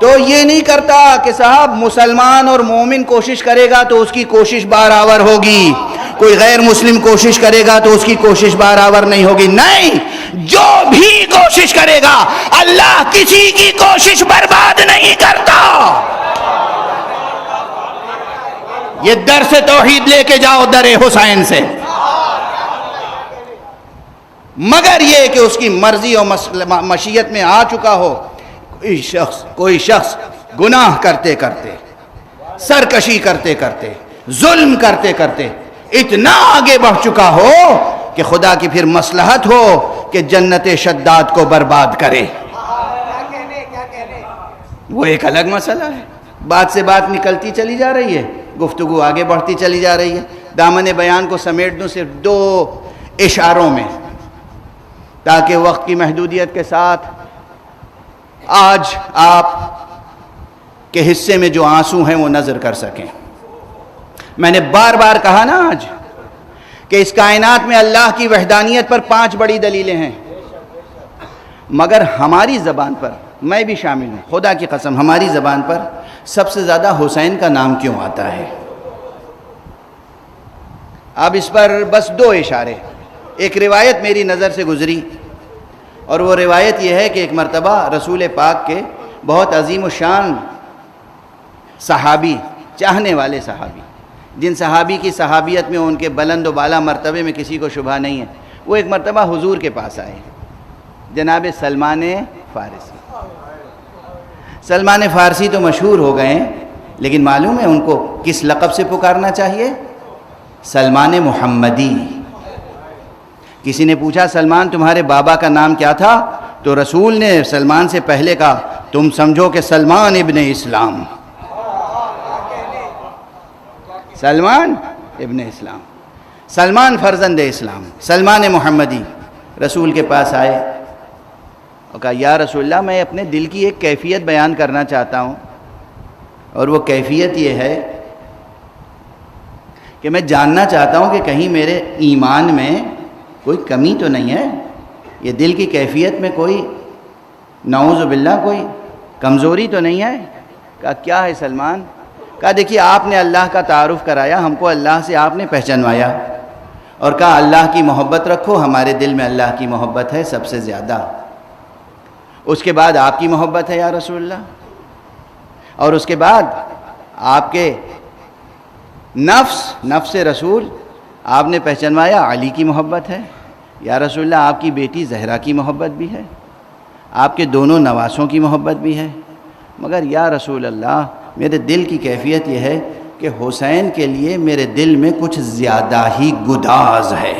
Speaker 1: تو یہ نہیں کرتا کہ صاحب مسلمان اور مومن کوشش کرے گا تو اس کی کوشش برابر ہوگی، کوئی غیر مسلم کوشش کرے گا تو اس کی کوشش برابر نہیں ہوگی۔ نہیں، جو بھی کوشش کرے گا اللہ کسی کی کوشش برباد نہیں کرتا۔ یہ درس توحید لے کے جاؤ در حسین سے، مگر یہ کہ اس کی مرضی اور مشیت میں آ چکا ہو، کوئی شخص گناہ کرتے کرتے، سرکشی کرتے کرتے، ظلم کرتے کرتے اتنا آگے بڑھ چکا ہو کہ خدا کی پھر مصلحت ہو کہ جنت شداد کو برباد کرے، وہ ایک الگ مسئلہ ہے۔ بات سے بات نکلتی چلی جا رہی ہے، گفتگو آگے بڑھتی چلی جا رہی ہے۔ دامن بیان کو سمیٹ دوں صرف 2 اشاروں میں، تاکہ وقت کی محدودیت کے ساتھ آج آپ کے حصے میں جو آنسو ہیں وہ نظر کر سکیں۔ میں نے بار بار کہا نا آج کہ اس کائنات میں اللہ کی وحدانیت پر 5 بڑی دلیلیں ہیں، مگر ہماری زبان پر، میں بھی شامل ہوں، خدا کی قسم ہماری زبان پر سب سے زیادہ حسین کا نام کیوں آتا ہے؟ اب اس پر بس 2 اشارے۔ ایک روایت میری نظر سے گزری، اور وہ روایت یہ ہے کہ ایک مرتبہ رسول پاک کے بہت عظیم الشان صحابی، چاہنے والے صحابی، جن صحابی کی صحابیت میں ان کے بلند و بالا مرتبے میں کسی کو شبہ نہیں ہے، وہ ایک مرتبہ حضور کے پاس آئے، جناب سلمان فارسی۔ سلمان فارسی تو مشہور ہو گئے ہیں، لیکن معلوم ہے ان کو کس لقب سے پکارنا چاہیے؟ سلمان محمدی۔ کسی نے پوچھا سلمان تمہارے بابا کا نام کیا تھا؟ تو رسول نے سلمان سے پہلے کہا تم سمجھو کہ سلمان ابن اسلام، سلمان ابن اسلام، سلمان فرزند اسلام، سلمان محمدی۔ رسول کے پاس آئے اور کہا یا رسول اللہ، میں اپنے دل کی ایک کیفیت بیان کرنا چاہتا ہوں، اور وہ کیفیت یہ ہے کہ میں جاننا چاہتا ہوں کہ کہیں میرے ایمان میں کوئی کمی تو نہیں ہے، یہ دل کی کیفیت میں کوئی نعوذ باللہ کوئی کمزوری تو نہیں ہے؟ کہا کیا ہے سلمان؟ کہا دیکھیے آپ نے اللہ کا تعارف کرایا ہم کو، اللہ سے آپ نے پہچانوایا، اور کہا اللہ کی محبت رکھو، ہمارے دل میں اللہ کی محبت ہے سب سے زیادہ، اس کے بعد آپ کی محبت ہے یا رسول اللہ، اور اس کے بعد آپ کے نفس رسول آپ نے پہچانوایا علی کی محبت ہے، یا رسول اللہ آپ کی بیٹی زہرا کی محبت بھی ہے، آپ کے دونوں نواسوں کی محبت بھی ہے، مگر یا رسول اللہ میرے دل کی کیفیت یہ ہے کہ حسین کے لیے میرے دل میں کچھ زیادہ ہی گداز ہے،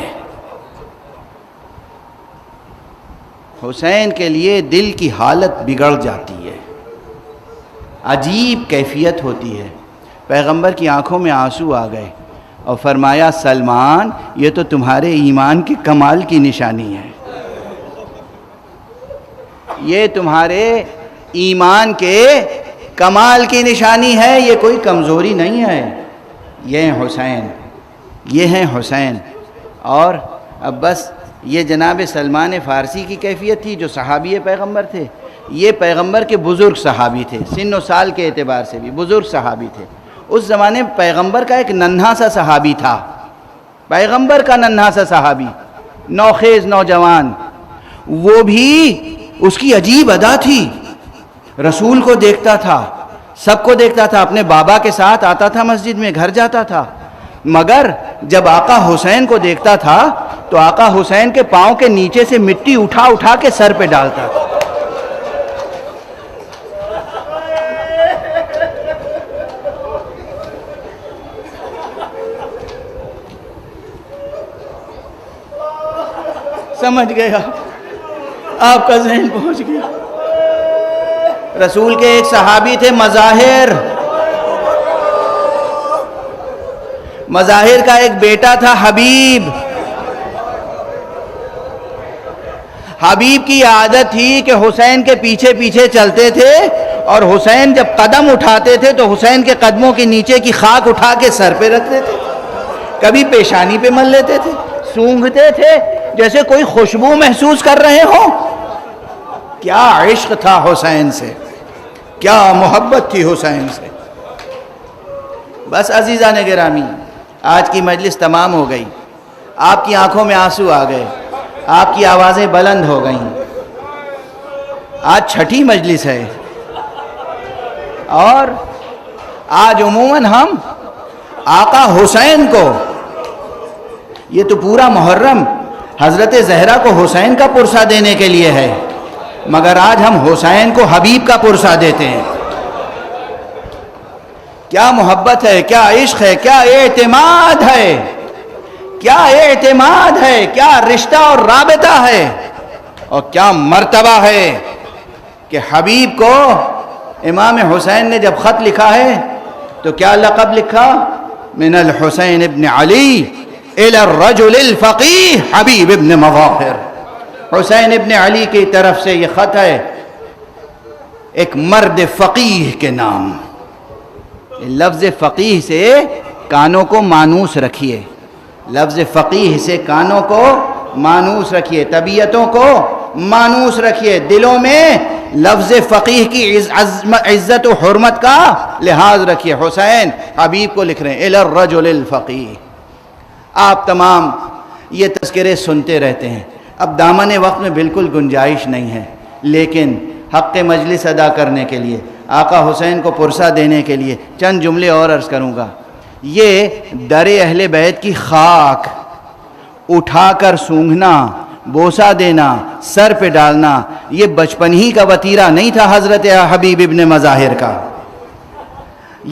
Speaker 1: حسین کے لیے دل کی حالت بگڑ جاتی ہے، عجیب کیفیت ہوتی ہے۔ پیغمبر کی آنکھوں میں آنسو آ گئے اور فرمایا سلمان یہ تو تمہارے ایمان کے کمال کی نشانی ہے، یہ تمہارے ایمان کے کمال کی نشانی ہے، یہ کوئی کمزوری نہیں ہے، یہ ہیں حسین، یہ ہیں حسین۔ اور اب بس یہ جناب سلمان فارسی کی کیفیت تھی جو صحابی پیغمبر تھے، یہ پیغمبر کے بزرگ صحابی تھے، سن و سال کے اعتبار سے بھی بزرگ صحابی تھے۔ اس زمانے میں پیغمبر کا ایک ننھا سا صحابی تھا، پیغمبر کا ننھا سا صحابی، نوخیز نوجوان، وہ بھی اس کی عجیب ادا تھی، رسول کو دیکھتا تھا، سب کو دیکھتا تھا، اپنے بابا کے ساتھ آتا تھا مسجد میں، گھر جاتا تھا، مگر جب آقا حسین کو دیکھتا تھا تو آقا حسین کے پاؤں کے نیچے سے مٹی اٹھا اٹھا کے سر پہ ڈالتا تھا۔ سمجھ گئے آپ کا ذہن پہنچ گیا۔ رسول کے ایک صحابی تھے مظاہر، مظاہر کا ایک بیٹا تھا حبیب، حبیب کی عادت تھی کہ حسین کے پیچھے پیچھے چلتے تھے، اور حسین جب قدم اٹھاتے تھے تو حسین کے قدموں کے نیچے کی خاک اٹھا کے سر پہ رکھتے تھے، کبھی پیشانی پہ مل لیتے تھے، سونگھتے تھے جیسے کوئی خوشبو محسوس کر رہے ہوں۔ کیا عشق تھا حسین سے، کیا محبت تھی حسین سے۔ بس عزیزان گرامی، آج کی مجلس تمام ہو گئی، آپ کی آنکھوں میں آنسو آ گئے، آپ کی آوازیں بلند ہو گئیں۔ آج چھٹی مجلس ہے، اور آج عموماً ہم آقا حسین کو، یہ تو پورا محرم حضرت زہرا کو حسین کا پرسہ دینے کے لیے ہے، مگر آج ہم حسین کو حبیب کا پرسہ دیتے ہیں۔ کیا محبت ہے، کیا عشق ہے، کیا اعتماد ہے، کیا اعتماد ہے، کیا رشتہ اور رابطہ ہے، اور کیا مرتبہ ہے کہ حبیب کو امام حسین نے جب خط لکھا ہے تو کیا لقب لکھا؟ من الحسین ابن علی الى الرجل الفقیہ حبیب ابن مظاہر۔ حسین ابن علی کی طرف سے یہ خط ہے ایک مرد فقیہ کے نام۔ لفظ فقیہ سے کانوں کو مانوس رکھیے، لفظ فقیہ سے کانوں کو مانوس رکھیے، طبیعتوں کو مانوس رکھیے، دلوں میں لفظ فقیہ کی عزت و حرمت کا لحاظ رکھیے۔ حسین حبیب کو لکھ رہے ہیں الى الرجل الفقیہ۔ آپ تمام یہ تذکرے سنتے رہتے ہیں، اب دامن وقت میں بالکل گنجائش نہیں ہے، لیکن حق مجلس ادا کرنے کے لیے، آقا حسین کو پرسہ دینے کے لیے چند جملے اور عرض کروں گا۔ یہ در اہل بیت کی خاک اٹھا کر سونگھنا، بوسہ دینا، سر پہ ڈالنا، یہ بچپن ہی کا وتیرہ نہیں تھا حضرت حبیب ابن مظاہر کا۔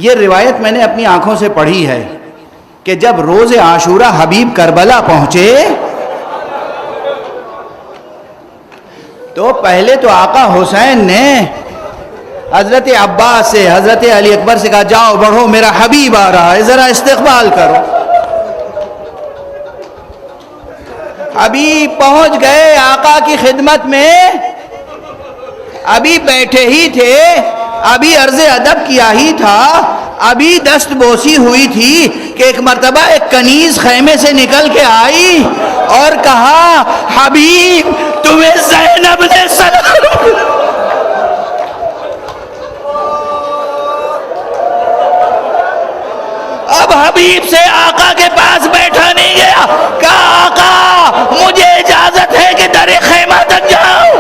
Speaker 1: یہ روایت میں نے اپنی آنکھوں سے پڑھی ہے کہ جب روز عاشورہ حبیب کربلا پہنچے تو پہلے تو آقا حسین نے حضرت عباس سے، حضرت علی اکبر سے کہا جاؤ بڑھو میرا حبیب آ رہا ہے، ذرا استقبال کرو۔ حبیب پہنچ گئے آقا کی خدمت میں، ابھی بیٹھے ہی تھے، ابھی عرض ادب کیا ہی تھا، ابھی دست بوسی ہوئی تھی کہ ایک مرتبہ ایک کنیز خیمے سے نکل کے آئی اور کہا حبیب تمہیں زینب نے سلام۔ اب حبیب سے آقا کے پاس بیٹھا نہیں گیا، کہا آقا مجھے اجازت ہے کہ در خیمہ تک جاؤں۔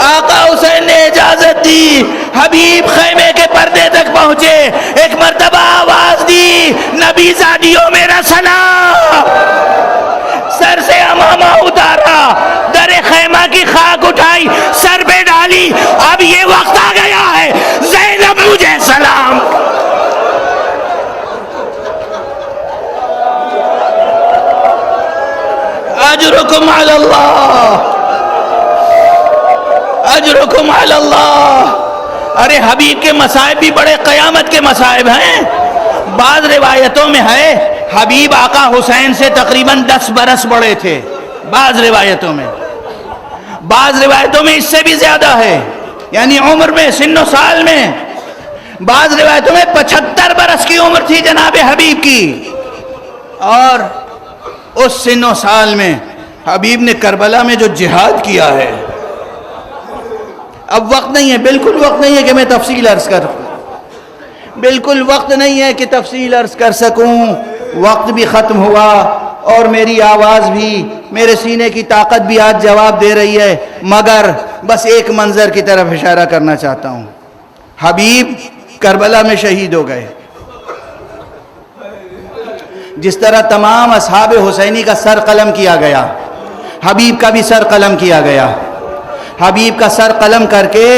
Speaker 1: آقا حسین نے اجازت دی، حبیب خیمے کے پردے تک پہنچے، ایک مرتبہ علی زادیوں میرا سلام. سر سے امامہ اتارا, در خیمہ کی خاک اٹھائی, سر پہ ڈالی, اب یہ وقت آ گیا ہے, زینب مجھے سلام. اجرکم علی اللہ, اجرکم علی اللہ. ارے حبیب کے مصائب بھی بڑے قیامت کے مصائب ہیں. بعض روایتوں میں ہے حبیب آقا حسین سے تقریباً 10 برس بڑے تھے, بعض روایتوں میں, بعض روایتوں میں اس سے بھی زیادہ ہے, یعنی عمر میں, سن و سال میں. بعض روایتوں میں 75 برس کی عمر تھی جناب حبیب کی, اور اس سن و سال میں حبیب نے کربلا میں جو جہاد کیا ہے. اب وقت نہیں ہے, بالکل وقت نہیں ہے کہ میں تفصیل عرض کروں, بالکل وقت نہیں ہے کہ تفصیل عرض کر سکوں. وقت بھی ختم ہوا اور میری آواز بھی, میرے سینے کی طاقت بھی آج جواب دے رہی ہے, مگر بس ایک منظر کی طرف اشارہ کرنا چاہتا ہوں. حبیب کربلا میں شہید ہو گئے. جس طرح تمام اصحاب حسینی کا سر قلم کیا گیا, حبیب کا بھی سر قلم کیا گیا. حبیب کا سر قلم کر کے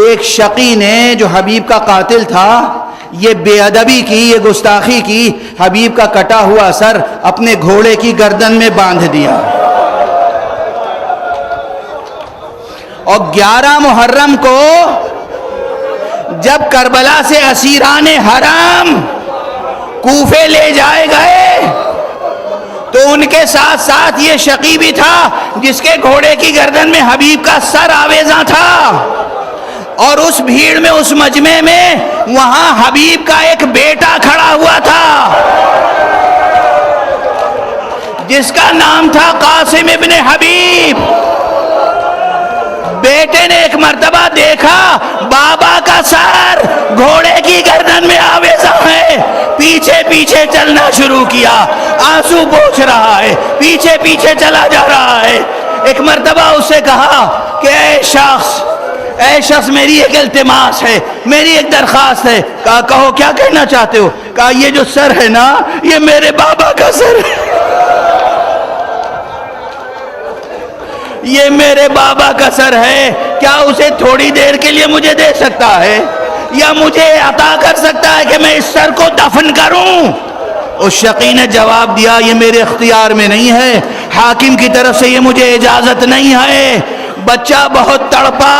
Speaker 1: ایک شقی نے, جو حبیب کا قاتل تھا, یہ بے ادبی کی, یہ گستاخی کی, حبیب کا کٹا ہوا سر اپنے گھوڑے کی گردن میں باندھ دیا. اور 11 محرم کو جب کربلا سے اسیران حرام کوفے لے جائے گئے تو ان کے ساتھ ساتھ یہ شقی بھی تھا جس کے گھوڑے کی گردن میں حبیب کا سر آویزاں تھا. اور اس بھیڑ میں, اس مجمع میں, وہاں حبیب کا ایک بیٹا کھڑا ہوا تھا جس کا نام تھا قاسم ابن حبیب. بیٹے نے ایک مرتبہ دیکھا بابا کا سر گھوڑے کی گردن میں آویزاں ہے, پیچھے پیچھے چلنا شروع کیا, آنسو پوچھ رہا ہے, پیچھے پیچھے چلا جا رہا ہے. ایک مرتبہ اس سے کہا کہ اے شخص میری ایک التماس ہے, میری ایک درخواست ہے. کہا کہو کیا کہنا چاہتے ہو؟ کہا یہ جو سر ہے نا, یہ میرے بابا کا سر ہے, یہ میرے بابا کا سر ہے, کیا اسے تھوڑی دیر کے لیے مجھے دے سکتا ہے یا مجھے عطا کر سکتا ہے کہ میں اس سر کو دفن کروں؟ اس شقی نے جواب دیا یہ میرے اختیار میں نہیں ہے, حاکم کی طرف سے یہ مجھے اجازت نہیں ہے. بچہ بہت تڑپا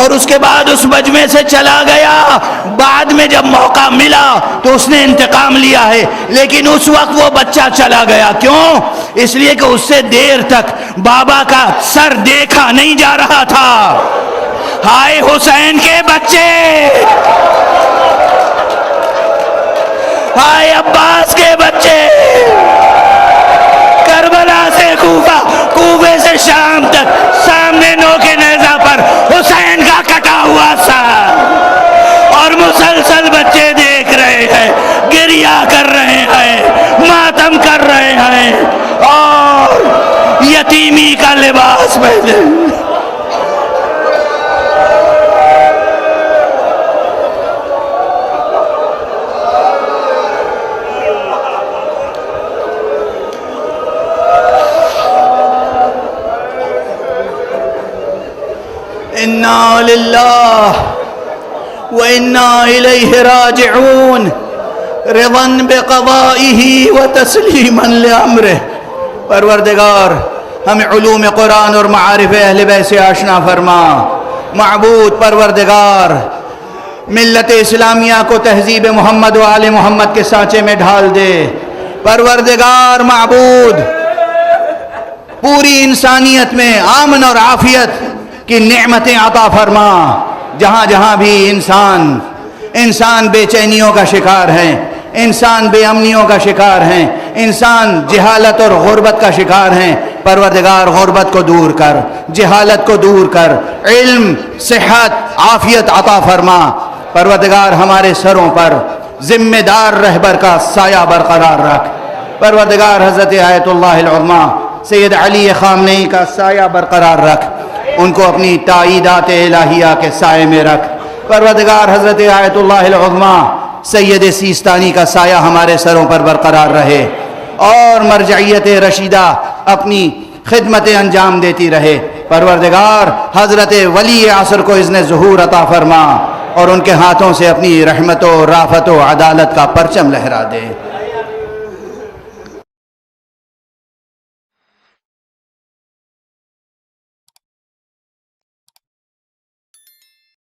Speaker 1: اور اس کے بعد اس مجمع سے چلا گیا. بعد میں جب موقع ملا تو اس نے انتقام لیا ہے, لیکن اس وقت وہ بچہ چلا گیا. کیوں؟ اس لیے کہ اس سے دیر تک بابا کا سر دیکھا نہیں جا رہا تھا. ہائے حسین کے بچے, ہائے عباس کے بچے, کربلا سے کوفہ, کوفے سے شام تک, سامنے نوکے نیزہ پر حسین کا کٹا ہوا سر, اور مسلسل بچے دیکھ رہے ہیں, گریہ کر رہے ہیں, ماتم کر رہے ہیں, اور یتیمی کا لباس پہنے. انا للہ وانا الیہ راجعون رضا بقضائہ وتسلیما لامرہ. پروردگار ہمیں علوم قرآن اور معارف اہل بیت سے آشنا فرما. معبود پروردگار ملت اسلامیہ کو تہذیب محمد و آل محمد کے سانچے میں ڈھال دے. پروردگار معبود پوری انسانیت میں امن اور عافیت کی نعمتیں عطا فرما. جہاں جہاں بھی انسان بے چینیوں کا شکار ہیں, انسان بے امنیوں کا شکار ہیں, انسان جہالت اور غربت کا شکار ہیں, پروردگار غربت کو دور کر, جہالت کو دور کر, علم, صحت, عافیت عطا فرما. پروردگار ہمارے سروں پر ذمہ دار رہبر کا سایہ برقرار رکھ. پروردگار حضرت آیت اللہ العظمیٰ سید علی خامنئی کا سایہ برقرار رکھ, ان کو اپنی تائیدات الہیہ کے سائے میں رکھ. پروردگار حضرت آیت اللہ العظمیٰ سید سیستانی کا سایہ ہمارے سروں پر برقرار رہے اور مرجعیت رشیدہ اپنی خدمت انجام دیتی رہے۔ پروردگار حضرت ولی عصر کو اذن ظہور عطا فرما اور ان کے ہاتھوں سے اپنی رحمت و رافت و عدالت کا پرچم لہرا دے۔